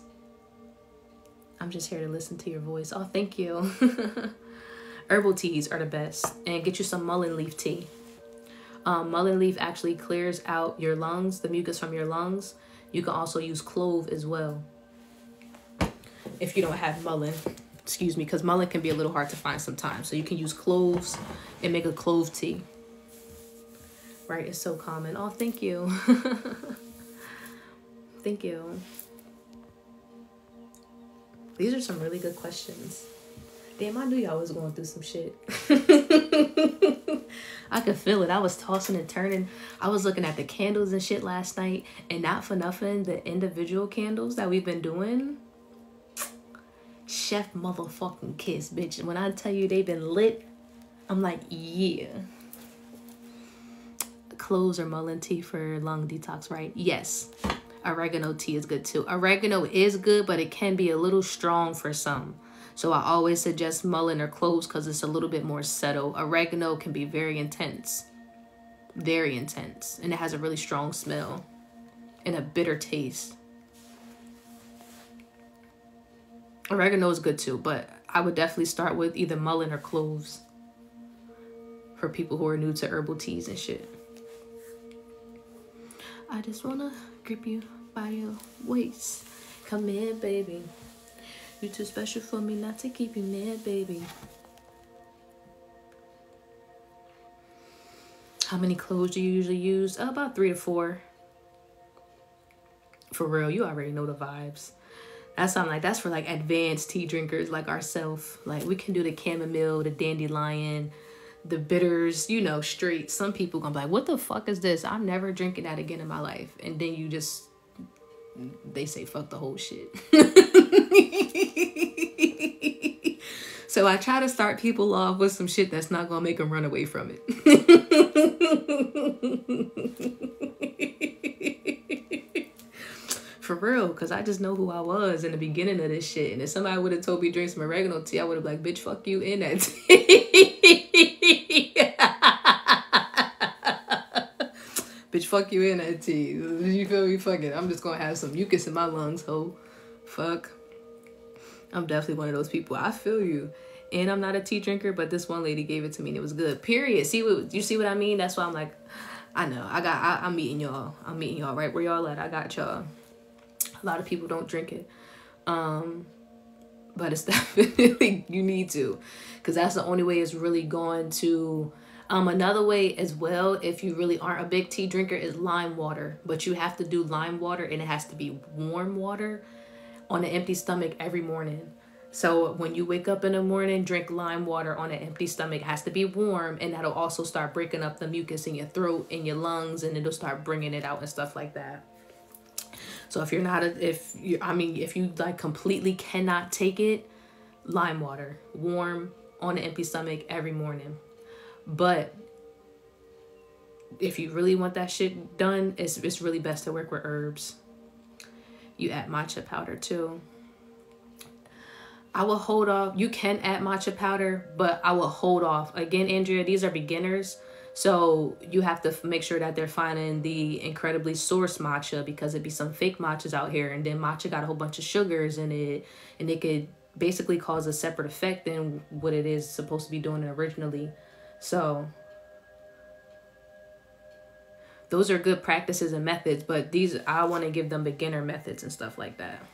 I'm just here to listen to your voice. Oh, thank you. Herbal teas are the best. And get you some mullein leaf tea. Mullein leaf actually clears out your lungs, the mucus from your lungs. You can also use clove as well. If you don't have mullein. Excuse me, because mullein can be a little hard to find sometimes. So you can use cloves and make a clove tea. Right, it's so common. Oh, thank you. Thank you. These are some really good questions. Damn, I knew y'all was going through some shit. I could feel it. I was tossing and turning. I was looking at the candles and shit last night. And not for nothing, the individual candles that we've been doing. Chef motherfucking kiss, bitch. When I tell you they've been lit, I'm like, yeah. Cloves or mullein tea for lung detox, right? Yes. Oregano tea is good too. Oregano is good, but it can be a little strong for some. So I always suggest mullein or cloves because it's a little bit more subtle. Oregano can be very intense. Very intense. And it has a really strong smell and a bitter taste. Oregano is good too, but I would definitely start with either mullein or cloves for people who are new to herbal teas and shit. I just wanna grip you by your waist. Come in, baby. You too special for me not to keep you near, baby. How many cloves do you usually use? About 3 to 4. For real, you already know the vibes. That's something like, that's for like advanced tea drinkers like ourselves. Like we can do the chamomile, the dandelion, the bitters, you know, straight. Some people gonna be like, what the fuck is this? I'm never drinking that again in my life. And then you just, they say fuck the whole shit. So I try to start people off with some shit that's not gonna make them run away from it. For real, because I just know who I was in the beginning of this shit. And if somebody would have told me drink some oregano tea, I would have been like, bitch, fuck you in that tea. Bitch, fuck you in that tea. You feel me? Fuck it. I'm just going to have some mucus in my lungs, ho. Fuck. I'm definitely one of those people. I feel you. And I'm not a tea drinker, but this one lady gave it to me and it was good. Period. You see what I mean? That's why I'm like, I know. I'm meeting y'all. I'm meeting y'all right where y'all at. I got y'all. A lot of people don't drink it. But it's definitely, you need to. Because that's the only way it's really going to... another way as well, if you really aren't a big tea drinker, is lime water. But you have to do lime water and it has to be warm water on an empty stomach every morning. So when you wake up in the morning, drink lime water on an empty stomach. It has to be warm, and that'll also start breaking up the mucus in your throat and your lungs, and it'll start bringing it out and stuff like that. So if you're not, if you like completely cannot take it, lime water, warm on an empty stomach every morning. But if you really want that shit done, it's really best to work with herbs. You add matcha powder too. I will hold off. You can add matcha powder, but I will hold off. Again, Andrea, these are beginners. So you have to make sure that they're finding the incredibly sourced matcha, because it'd be some fake matchas out here. And then matcha got a whole bunch of sugars in it, and it could basically cause a separate effect than what it is supposed to be doing originally. So those are good practices and methods, but these, I want to give them beginner methods and stuff like that.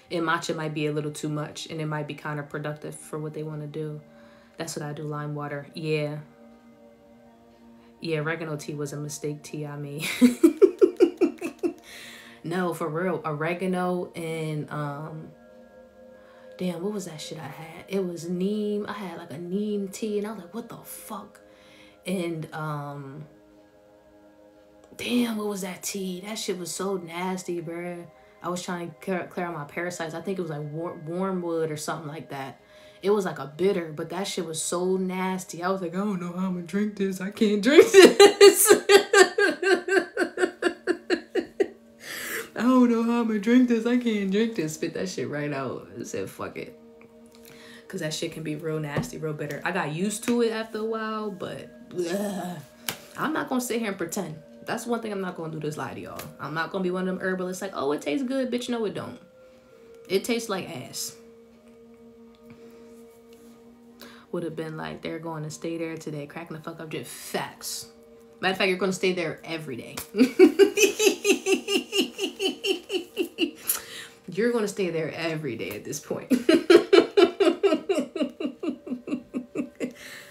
And matcha might be a little too much, and it might be counterproductive for what they want to do. That's what I do, lime water. Yeah. Yeah, oregano tea was a mistake tea I made. No, for real. Oregano and, damn, what was that shit I had? It was neem. I had like a neem tea, and I was like, what the fuck? And, damn, what was that tea? That shit was so nasty, bruh. I was trying to clear out my parasites. I think it was like wormwood or something like that. It was like a bitter, but that shit was so nasty. I was like, I don't know how I'm gonna drink this. I can't drink this. I don't know how I'm gonna drink this. I can't drink this. Spit that shit right out. I said, fuck it. Because that shit can be real nasty, real bitter. I got used to it after a while, but I'm not gonna sit here and pretend. That's one thing I'm not going to do, this lie to y'all. I'm not going to be one of them herbalists like, oh, it tastes good. Bitch, no, it don't. It tastes like ass. Would have been like, they're going to stay there today. Cracking the fuck up. Just facts. Matter of fact, you're going to stay there every day. You're going to stay there every day at this point.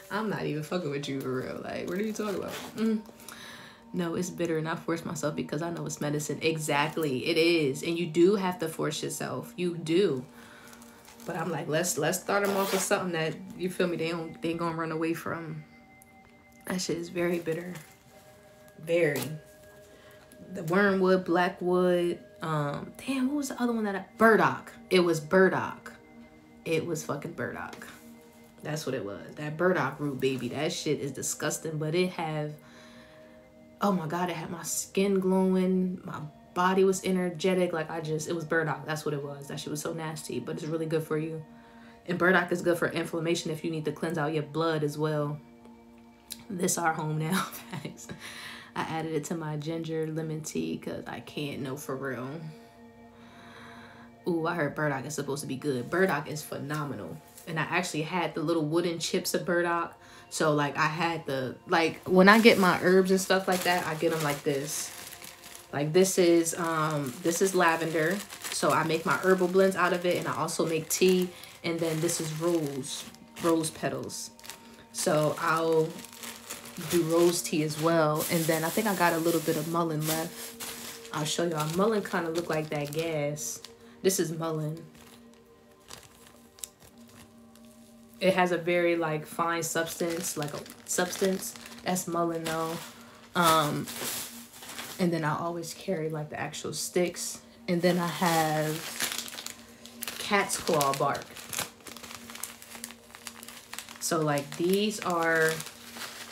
I'm not even fucking with you for real. Like, what are you talking about? No, it's bitter, and I force myself because I know it's medicine. Exactly, it is. And you do have to force yourself. You do. But I'm like, let's start them off with something that, you feel me, they ain't gonna run away from. That shit is very bitter. Very. The wormwood, blackwood, damn, what was the other one that burdock. It was burdock. It was fucking burdock. That's what it was. That burdock root, baby. That shit is disgusting. But it have, oh my God, it had my skin glowing. My body was energetic. Like it was burdock. That's what it was. That shit was so nasty. But it's really good for you. And burdock is good for inflammation if you need to cleanse out your blood as well. This our home now. Thanks. I added it to my ginger lemon tea because I can't know for real. Ooh, I heard burdock is supposed to be good. Burdock is phenomenal. And I actually had the little wooden chips of burdock. So like I had like when I get my herbs and stuff like that, I get them like this. Like this is lavender. So I make my herbal blends out of it, and I also make tea. And then this is rose petals. So I'll do rose tea as well. And then I think I got a little bit of mullein left. I'll show y'all. Mullein kind of look like that gas. This is mullein. It has a very like fine substance, like a substance. That's mullein though. And then I always carry like the actual sticks. And then I have cat's claw bark. So like these are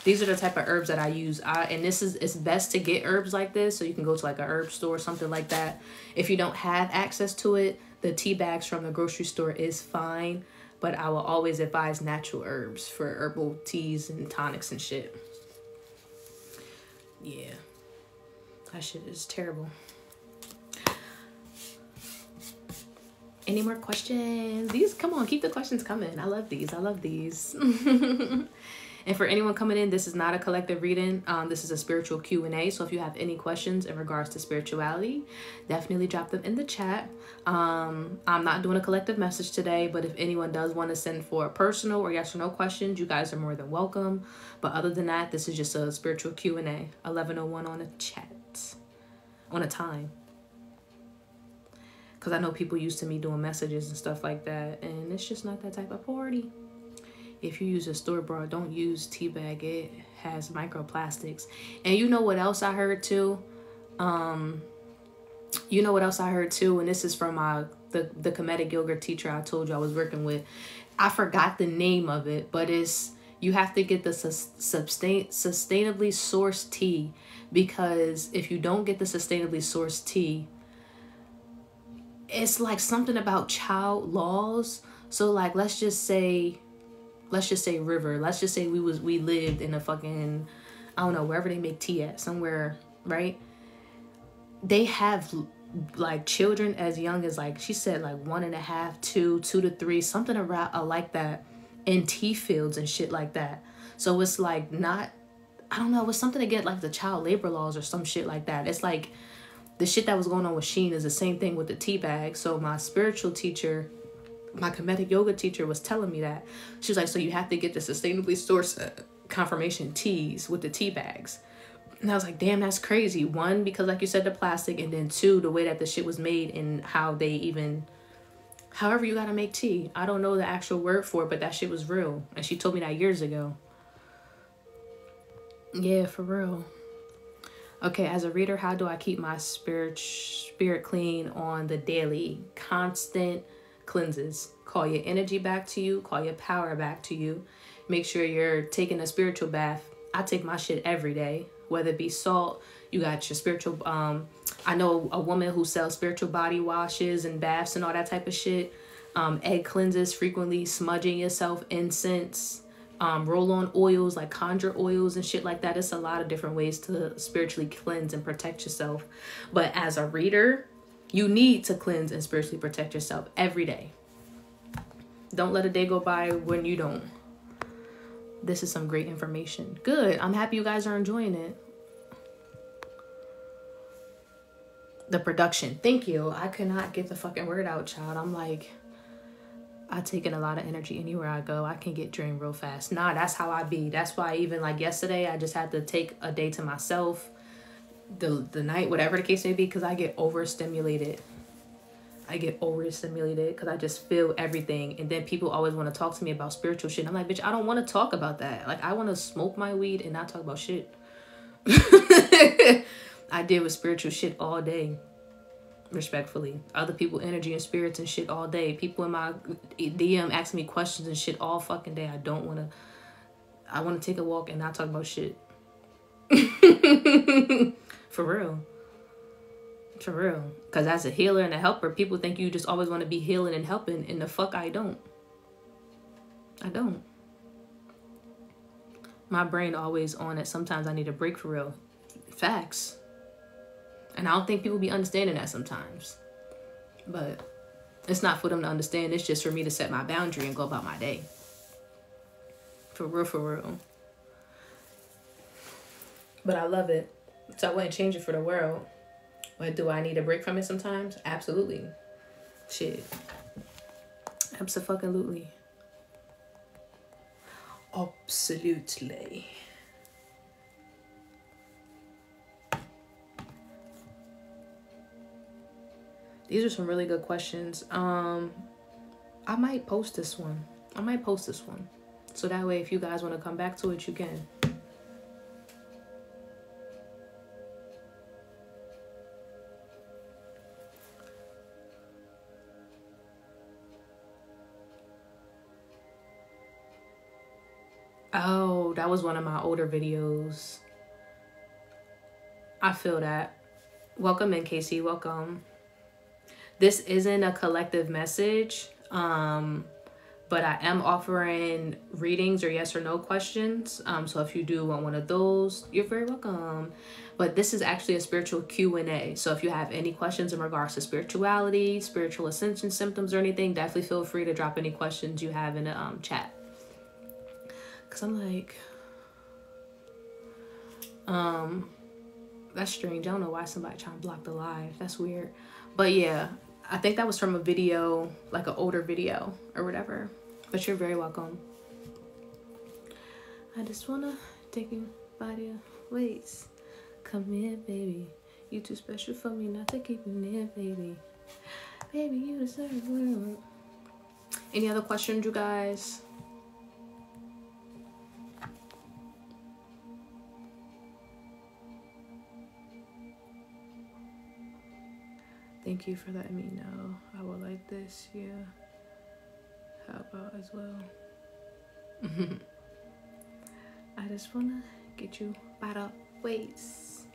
the type of herbs that I use. And it's best to get herbs like this. So you can go to like a herb store or something like that. If you don't have access to it, the tea bags from the grocery store is fine. But I will always advise natural herbs for herbal teas and tonics and shit. Yeah. That shit is terrible. Any more questions? Come on, keep the questions coming. I love these. And for anyone coming in, this is not a collective reading. This is a spiritual Q&A. So if you have any questions in regards to spirituality, definitely drop them in the chat. I'm not doing a collective message today, but if anyone does want to send for a personal or yes or no questions, you guys are more than welcome. But other than that, this is just a spiritual Q&A. 11:01 on a chat. On a time. Because I know people used to me doing messages and stuff like that. And it's just not that type of party. If you use a store-bought, don't use tea bag. It has microplastics. And you know what else I heard too? And this is from the comedic yoga teacher I told you I was working with. I forgot the name of it, but you have to get the sustainably sourced tea, because if you don't get the sustainably sourced tea, it's like something about child laws. So like let's just say river. Let's just say we lived in a fucking, I don't know, wherever they make tea at, somewhere, right? They have like children as young as like she said like 1.5, 2 to 3, something around like that, in tea fields and shit like that. So it's like not, I don't know, it's something to get like the child labor laws or some shit like that. It's like the shit that was going on with Sheen is the same thing with the tea bag. So my spiritual teacher, my comedic yoga teacher was telling me that. She was like, so you have to get the sustainably sourced confirmation teas with the tea bags. And I was like, damn, that's crazy. 1, because like you said, the plastic, and then 2, the way that the shit was made and how they even, however you gotta make tea. I don't know the actual word for it, but that shit was real. And she told me that years ago. Yeah, for real. Okay, as a reader, how do I keep my spirit clean on the daily? Constant cleanses. Call your energy back to you. Call your power back to you. Make sure you're taking a spiritual bath. I take my shit every day, whether it be salt. You got your spiritual, I know a woman who sells spiritual body washes and baths and all that type of shit. Egg cleanses frequently, smudging yourself, incense, roll-on oils like conjure oils and shit like that. It's a lot of different ways to spiritually cleanse and protect yourself. But as a reader, you need to cleanse and spiritually protect yourself every day. Don't let a day go by when you don't. This is some great information. Good. I'm happy you guys are enjoying it. The production. Thank you. I could not get the fucking word out, child. I'm like, I take in a lot of energy anywhere I go. I can get drained real fast. Nah, that's how I be. That's why even like yesterday, I just had to take a day to myself. The night, whatever the case may be, because I get overstimulated. Because I just feel everything. And then people always want to talk to me about spiritual shit. I'm like, bitch, I don't want to talk about that. Like, I want to smoke my weed and not talk about shit. I deal with spiritual shit all day. respectfully. Other people energy and spirits and shit all day. People in my DM asking me questions and shit all fucking day. I want to take a walk and not talk about shit. For real. For real. Because as a healer and a helper, people think you just always want to be healing and helping, and the fuck I don't. I don't. My brain always on it. Sometimes I need a break, for real. Facts. And I don't think people be understanding that sometimes. But it's not for them to understand. It's just for me to set my boundary and go about my day. For real, for real. But I love it. So I wouldn't change it for the world. But do I need a break from it sometimes? Absolutely. Shit. Abso-fucking-lutely. Absolutely. These are some really good questions. I might post this one. So that way, if you guys want to come back to it, you can. Oh, that was one of my older videos. I feel that. Welcome in, Casey. Welcome. This isn't a collective message, but I am offering readings or yes or no questions. So if you do want one of those, you're very welcome. But this is actually a spiritual Q&A. So if you have any questions in regards to spirituality, spiritual ascension symptoms or anything, definitely feel free to drop any questions you have in the chat. Because I'm like, that's strange. I don't know why somebody trying to block the live. That's weird. But yeah, I think that was from a video, like an older video or whatever. But you're very welcome. I just want to take you by the waist. Come here, baby. You too special for me not to keep you near, baby. Baby, you deserve the world. Any other questions, you guys? Thank you for letting me know. I would like this, yeah. How about as well? I just wanna get you by the waist.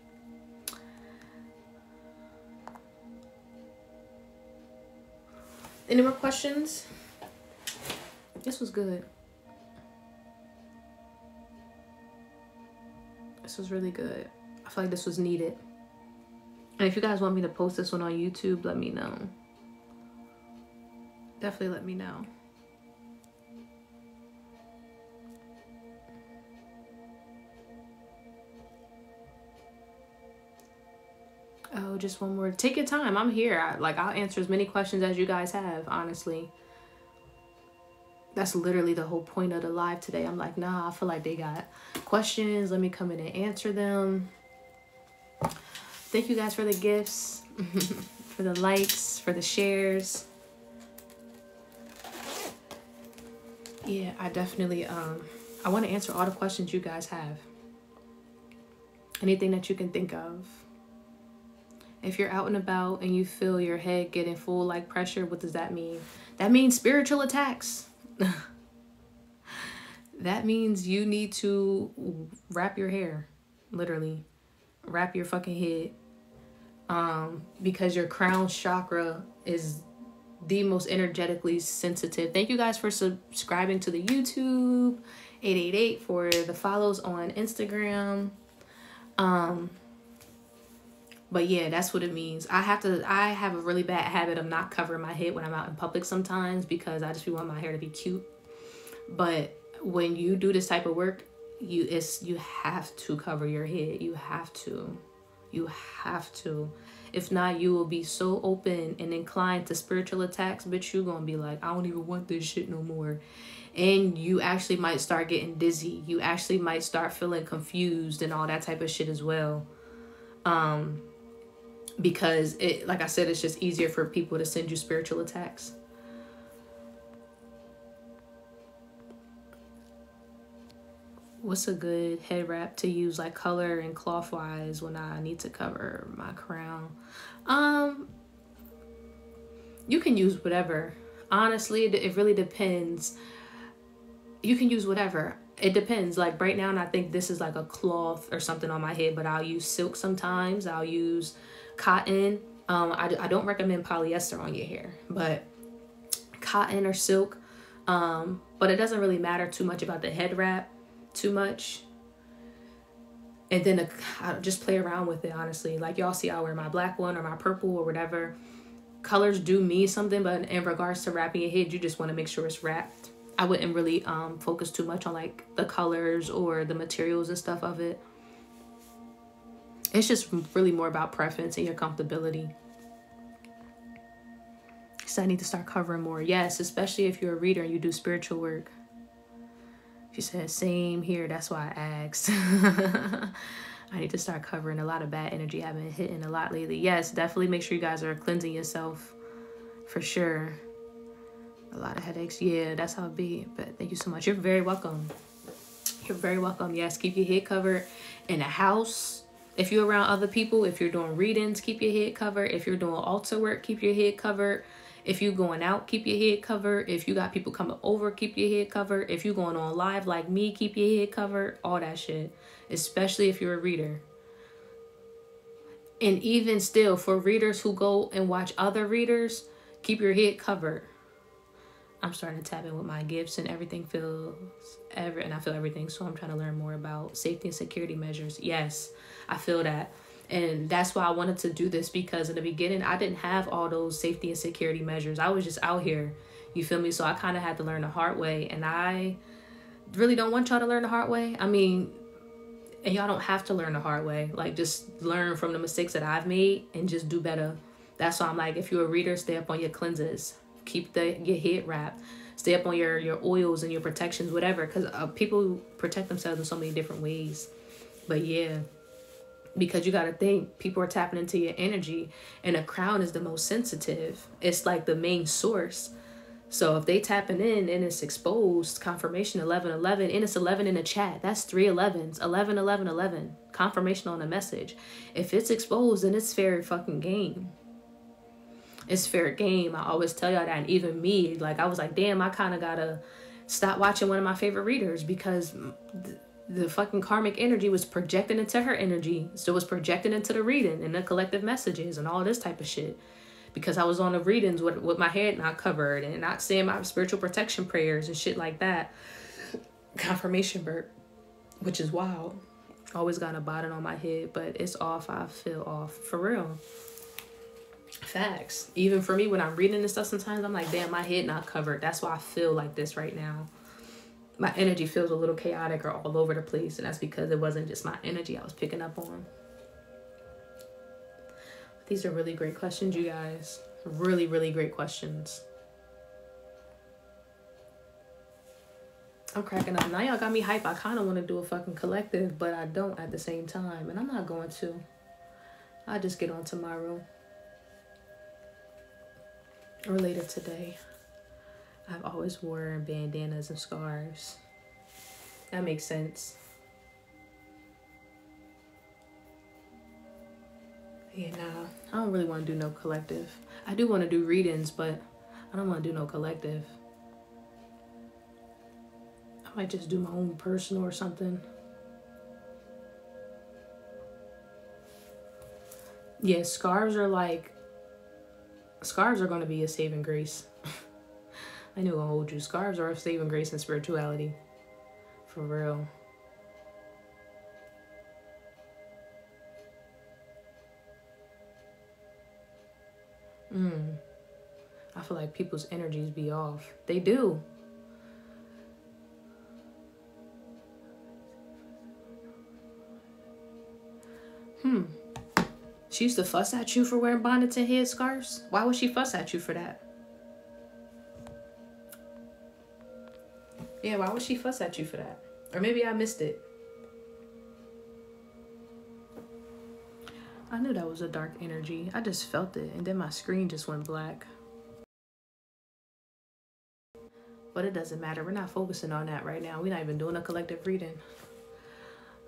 Any more questions? This was good. This was really good. I feel like this was needed. And if you guys want me to post this one on YouTube, let me know. Definitely let me know. Oh, just one more. Take your time. I'm here. I'll answer as many questions as you guys have, honestly. That's literally the whole point of the live today. I'm like, nah, I feel like they got questions. Let me come in and answer them. Thank you guys for the gifts, for the likes, for the shares. Yeah, I definitely, I want to answer all the questions you guys have. Anything that you can think of. If you're out and about and you feel your head getting full like pressure, what does that mean? That means spiritual attacks. That means you need to wrap your hair, literally. Wrap your fucking head. Because your crown chakra is the most energetically sensitive. Thank you guys for subscribing to the YouTube. 888 for the follows on Instagram. But yeah, that's what it means. I have a really bad habit of not covering my head when I'm out in public sometimes because I just want my hair to be cute. But when you do this type of work, you have to cover your head. You have to. If not, you will be so open and inclined to spiritual attacks, bitch, you're gonna be like, I don't even want this shit no more. And you actually might start getting dizzy. You actually might start feeling confused and all that type of shit as well. Because it, like I said, it's just easier for people to send you spiritual attacks. What's a good head wrap to use, like color and cloth wise, when I need to cover my crown? You can use whatever. Honestly, it really depends. You can use whatever. It depends. Like right now, and I think this is like a cloth or something on my head, but I'll use silk sometimes. I'll use cotton. I don't recommend polyester on your hair, but cotton or silk. But it doesn't really matter too much about the head wrap too much. And then I just play around with it, honestly. Like y'all see, I wear my black one or my purple or whatever. Colors do mean something, but in regards to wrapping your head, you just want to make sure it's wrapped. I wouldn't really focus too much on like the colors or the materials and stuff of it. It's just really more about preference and your comfortability. So I need to start covering more. Yes, especially if you're a reader and you do spiritual work. She said, same here. That's why I asked. I need to start covering a lot of bad energy. I've been hitting a lot lately. Yes, definitely make sure you guys are cleansing yourself. For sure. A lot of headaches. Yeah, that's how it be. But thank you so much. You're very welcome. You're very welcome. Yes, keep your head covered in the house. If you're around other people, if you're doing readings, keep your head covered. If you're doing altar work, keep your head covered. If you're going out, keep your head covered. If you got people coming over, keep your head covered. If you're going on live like me, keep your head covered. All that shit. Especially if you're a reader. And even still, for readers who go and watch other readers, keep your head covered. I'm starting to tap in with my gifts and everything and I feel everything. So I'm trying to learn more about safety and security measures. Yes, I feel that. And that's why I wanted to do this, because in the beginning, I didn't have all those safety and security measures. I was just out here. You feel me? So I kind of had to learn the hard way. And I really don't want y'all to learn the hard way. I mean, and y'all don't have to learn the hard way. Like, just learn from the mistakes that I've made and just do better. That's why I'm like, if you're a reader, stay up on your cleanses. Keep your head wrapped. Stay up on your oils and your protections, whatever. Because people protect themselves in so many different ways. But yeah. Because you got to think, people are tapping into your energy, and a crown is the most sensitive. It's like the main source. So if they tapping in and it's exposed, confirmation 1111, and it's 11 in the chat, that's 3 11s, 11 11 11, confirmation on the message. If it's exposed, then it's fair fucking game. It's fair game. I always tell y'all that. And even me, like, I was like, damn, I kind of got to stop watching one of my favorite readers, because the fucking karmic energy was projected into her energy. So it was projected into the reading and the collective messages and all this type of shit. Because I was on the readings with my head not covered and not saying my spiritual protection prayers and shit like that. Confirmation burp, which is wild. Always got a bonnet on my head, but it's off. I feel off. For real. Facts. Even for me, when I'm reading this stuff, sometimes I'm like, damn, my head not covered. That's why I feel like this right now. My energy feels a little chaotic or all over the place. And that's because it wasn't just my energy I was picking up on. These are really great questions, you guys. Really, really great questions. I'm cracking up. Now y'all got me hype. I kind of want to do a fucking collective, but I don't at the same time. And I'm not going to. I'll just get on tomorrow. Or later today. I've always worn bandanas and scarves. That makes sense. Yeah, nah, I don't really want to do no collective. I do want to do readings, but I don't want to do no collective. I might just do my own personal or something. Yeah, scarves are going to be a saving grace. I know I'll hold you. Scarves are a saving grace in spirituality. For real. I feel like people's energies be off. They do. She used to fuss at you for wearing bonnets and head scarves? Why would she fuss at you for that? Yeah, why would she fuss at you for that? Or maybe I missed it. I knew that was a dark energy. I just felt it. And then my screen just went black. But it doesn't matter. We're not focusing on that right now. We're not even doing a collective reading.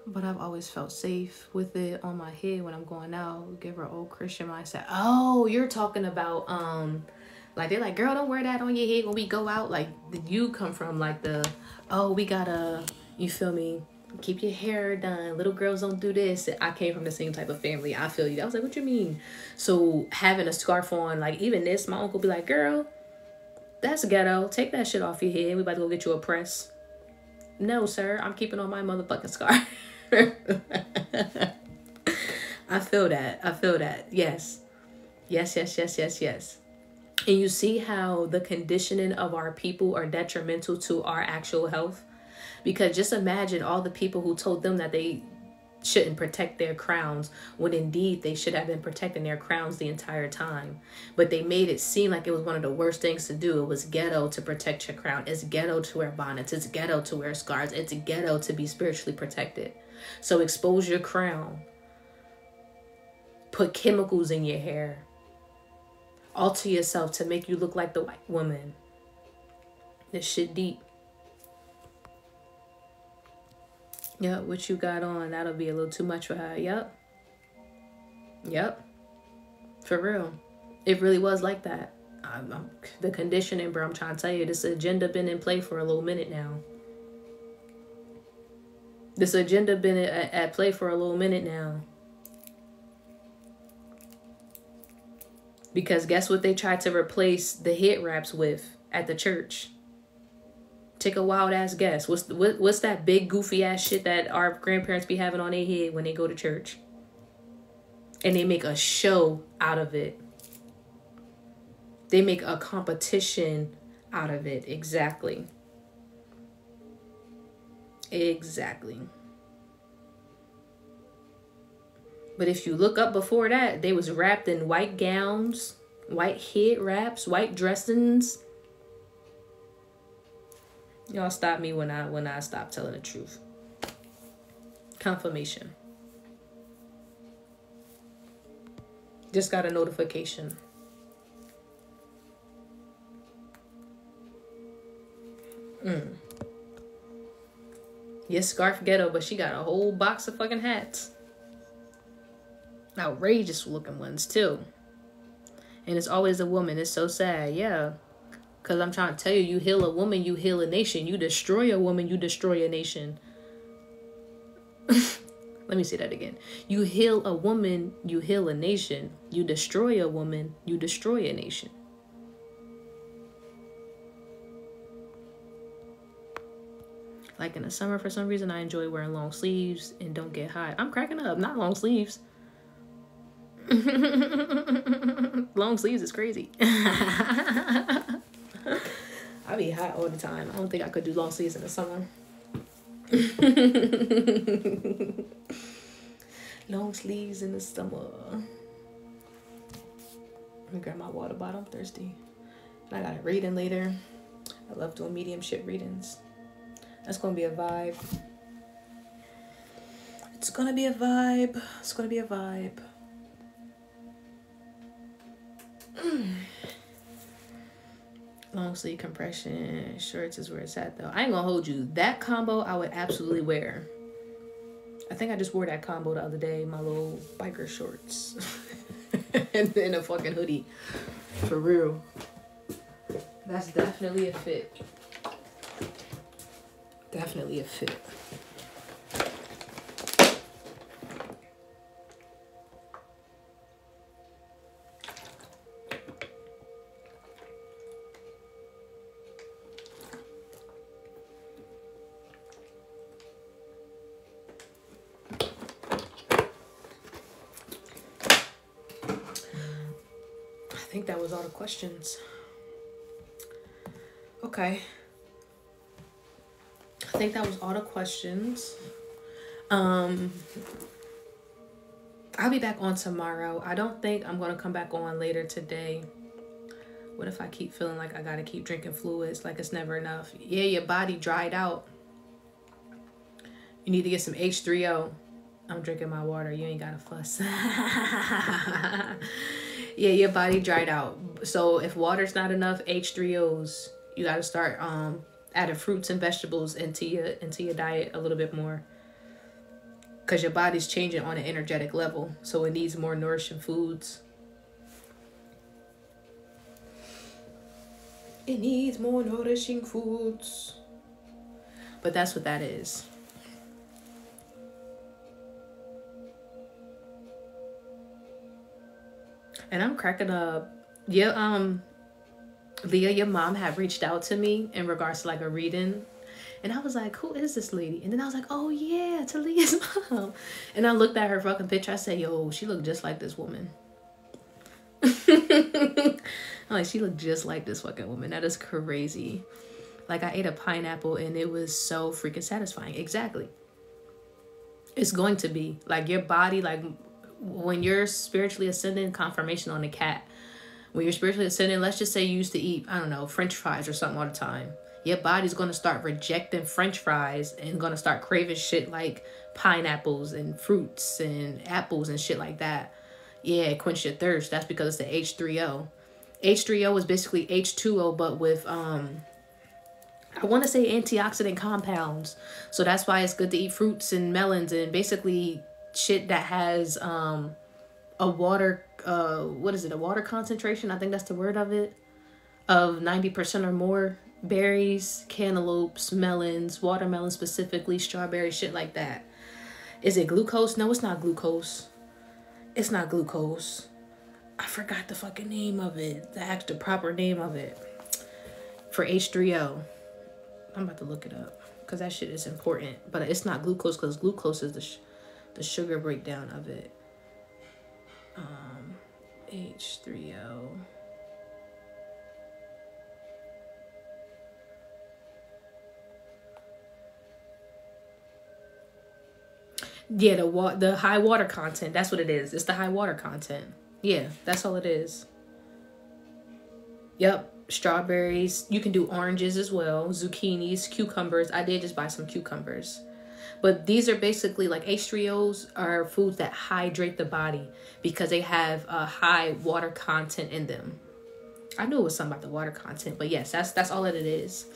But I've always felt safe with it on my head when I'm going out. Give her old Christian mindset. Oh, you're talking about Like, they're like, girl, don't wear that on your head when we go out. Like, you come from like the, oh, we gotta, you feel me, keep your hair done. Little girls don't do this. I came from the same type of family. I feel you. I was like, what you mean? So having a scarf on, like, even this, my uncle be like, girl, that's ghetto. Take that shit off your head. We about to go get you a press. No, sir. I'm keeping on my motherfucking scarf. I feel that. I feel that. Yes. Yes, yes, yes, yes, yes. And you see how the conditioning of our people are detrimental to our actual health? Because just imagine all the people who told them that they shouldn't protect their crowns, when indeed they should have been protecting their crowns the entire time. But they made it seem like it was one of the worst things to do. It was ghetto to protect your crown. It's ghetto to wear bonnets. It's ghetto to wear scarves. It's ghetto to be spiritually protected. So expose your crown. Put chemicals in your hair. Alter yourself to make you look like the white woman. This shit deep. Yep, what you got on, that'll be a little too much for her. Yep. Yep. For real. It really was like that. The conditioning, bro, I'm trying to tell you, this agenda been in play for a little minute now. This agenda been at play for a little minute now. Because guess what they tried to replace the head wraps with at the church? Take a wild ass guess. What's that big goofy ass shit that our grandparents be having on their head when they go to church? And they make a show out of it. They make a competition out of it. Exactly. Exactly. But if you look up before that, they was wrapped in white gowns, white head wraps, white dressings. Y'all stop me when I stop telling the truth. Confirmation. Just got a notification. Yes, scarf ghetto, but she got a whole box of fucking hats. Outrageous looking ones too. And it's always a woman. It's so sad. Yeah. Because I'm trying to tell you, you heal a woman, you heal a nation. You destroy a woman, you destroy a nation. Let me say that again. You heal a woman, you heal a nation. You destroy a woman, you destroy a nation. Like in the summer, for some reason, I enjoy wearing long sleeves and don't get hot. I'm cracking up. Not long sleeves. Long sleeves is crazy. I be hot all the time. I don't think I could do long sleeves in the summer. Long sleeves in the summer. Let me grab my water bottle. I'm thirsty. I got a reading later. I love doing mediumship readings. That's gonna be a vibe. It's gonna be a vibe. It's gonna be a vibe. Long sleeve compression shorts is where it's at though. I ain't gonna hold you. That combo I would absolutely wear. I think I just wore that combo the other day. My little biker shorts. And then a fucking hoodie. For real. That's definitely a fit. Definitely a fit. I think that was all the questions. Okay. I think that was all the questions. I'll be back on tomorrow. I don't think I'm going to come back on later today. What if I keep feeling like I got to keep drinking fluids, like it's never enough? Yeah, your body dried out. You need to get some H3O. I'm drinking my water. You ain't got to fuss. Yeah, your body dried out. So if water's not enough, H3Os, you got to start adding fruits and vegetables into your diet a little bit more. Because your body's changing on an energetic level. So it needs more nourishing foods. It needs more nourishing foods. But that's what that is. And I'm cracking up. Yeah, Leah, your mom had reached out to me in regards to like a reading. And I was like, who is this lady? And then I was like, oh yeah, Talia's mom. And I looked at her fucking picture. I said, yo, she looked just like this woman. I'm like, she looked just like this fucking woman. That is crazy. Like, I ate a pineapple and it was so freaking satisfying. Exactly. It's going to be. Like, your body, like, when you're spiritually ascending, confirmation on the cat. When you're spiritually ascending, let's just say you used to eat, I don't know, French fries or something all the time. Your body's going to start rejecting French fries and going to start craving shit like pineapples and fruits and apples and shit like that. Yeah, quench your thirst. That's because it's the H3O. H3O is basically H2O, but with, I want to say antioxidant compounds. So that's why it's good to eat fruits and melons and basically shit that has a water, what is it? A water concentration? I think that's the word of it. Of 90% or more. Berries, cantaloupes, melons, watermelon specifically, strawberries, shit like that. Is it glucose? No, it's not glucose. It's not glucose. I forgot the fucking name of it. The proper name of it. For H3O. I'm about to look it up. Because that shit is important. But it's not glucose because glucose is the sugar breakdown of it. H3O. Yeah, the high water content. That's what it is. It's the high water content. Yeah, that's all it is. Yep. Strawberries. You can do oranges as well. Zucchinis, cucumbers. I did just buy some cucumbers. But these are basically like H3Os are foods that hydrate the body because they have a high water content in them. I knew it was something about the water content, but yes, that's all that it is.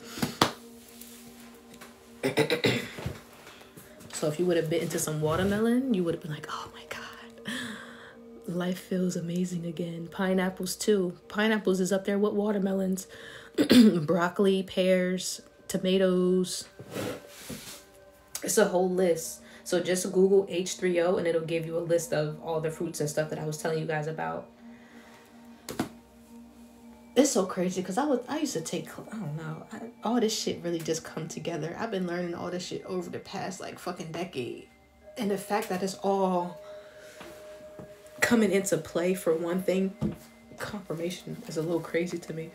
So if you would have bit into some watermelon, you would have been like, oh my God, life feels amazing again. Pineapples too. Pineapples is up there with watermelons. Broccoli, pears, tomatoes. It's a whole list. So just Google H3O and it'll give you a list of all the fruits and stuff that I was telling you guys about. It's so crazy because I used to take, I don't know, all this shit really just come together. I've been learning all this shit over the past like fucking decade. And the fact that it's all coming into play for one thing, confirmation is a little crazy to me.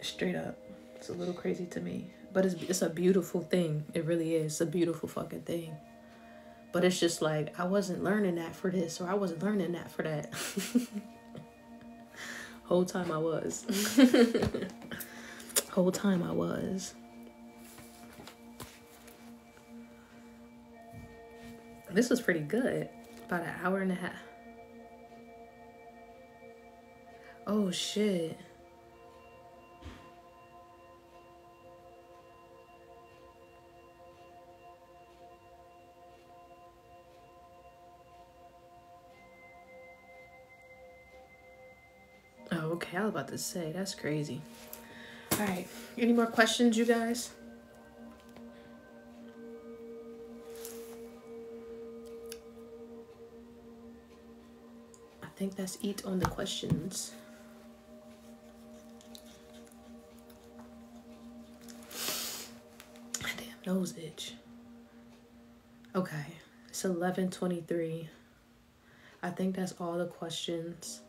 Straight up. It's a little crazy to me. But it's a beautiful thing. It really is. It's a beautiful fucking thing. But it's just like, I wasn't learning that for this, or I wasn't learning that for that. Whole time I was. Whole time I was. This was pretty good. About an hour and a half. Oh, shit. Oh, okay. I was about to say, that's crazy. All right. Any more questions, you guys? I think that's it on the questions. Damn, nose itch. Okay. It's 11:23. I think that's all the questions.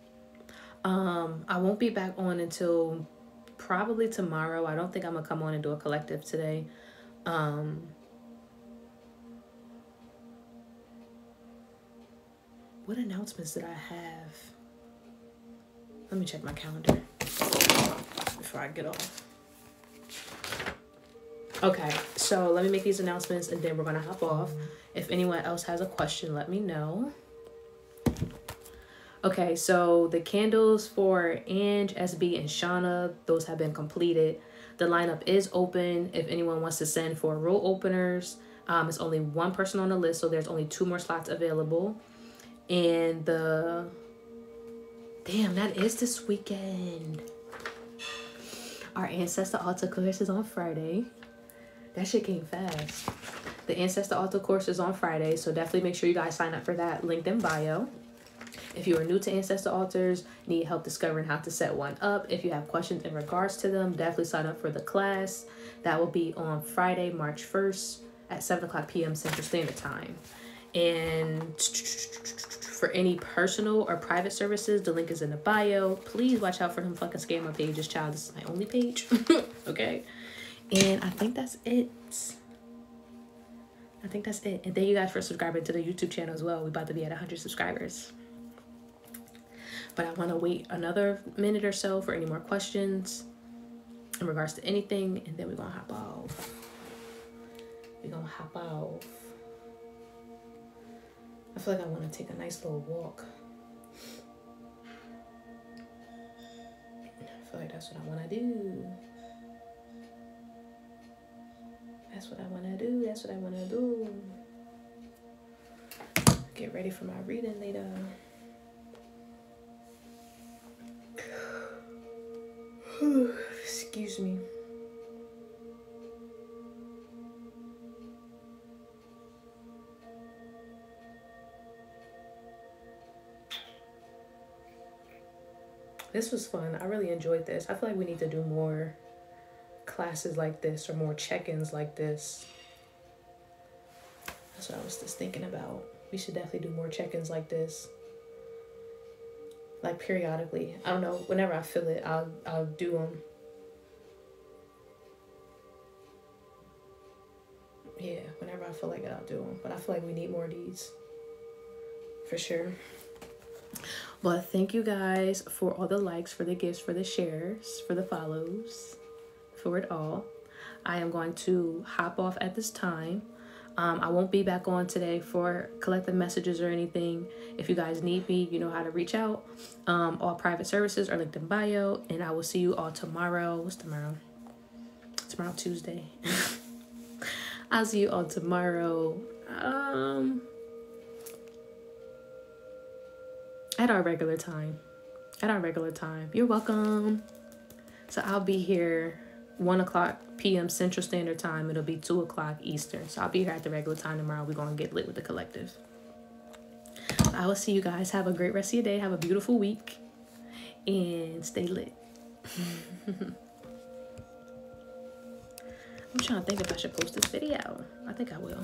I won't be back on until probably tomorrow. I don't think I'm gonna come on and do a collective today. What announcements did I have? Let me check my calendar before I get off. Okay, so let me make these announcements and then we're gonna hop off. If anyone else has a question, let me know. Okay, so the candles for Ange, SB, and Shauna, those have been completed. The lineup is open if anyone wants to send for roll openers. It's only one person on the list, so there's only 2 more slots available. And the Damn, that is this weekend. Our Ancestor Altar course is on Friday. That shit came fast. The Ancestor Altar course is on Friday, so definitely make sure you guys sign up for that. Linked in bio. If you are new to Ancestor Altars, need help discovering how to set one up, if you have questions in regards to them, definitely sign up for the class. That will be on Friday, March 1st at 7 o'clock p.m. Central Standard Time. And for any personal or private services, the link is in the bio. Please watch out for them fucking scammer pages, child. This is my only page. Okay? And I think that's it. And thank you guys for subscribing to the YouTube channel as well. We're about to be at 100 subscribers. But I want to wait another minute or so for any more questions in regards to anything. And then we're going to hop off. I feel like I want to take a nice little walk. I feel like that's what I want to do. Get ready for my reading later. Excuse me. This was fun. I really enjoyed this. I feel like we need to do more classes like this or more check-ins like this. That's what I was just thinking about. We should definitely do more check-ins like this. Like periodically. I don't know. Whenever I feel it, I'll do them. Yeah, whenever I feel like it, I'll do them. But I feel like we need more of these. For sure. But thank you guys for all the likes, for the gifts, for the shares, for the follows, for it all. I am going to hop off at this time. I won't be back on today for collective messages or anything. If you guys need me, you know how to reach out. All private services are linked in bio. And I will see you all tomorrow. What's tomorrow? Tomorrow, Tuesday. I'll see you all tomorrow. At our regular time. You're welcome. So I'll be here 1 o'clock p.m. Central Standard Time. It'll be 2 o'clock Eastern. So I'll be here at the regular time tomorrow. We're going to get lit with the collective. I will see you guys. Have a great rest of your day. Have a beautiful week. And stay lit. I'm trying to think if I should post this video. I think I will.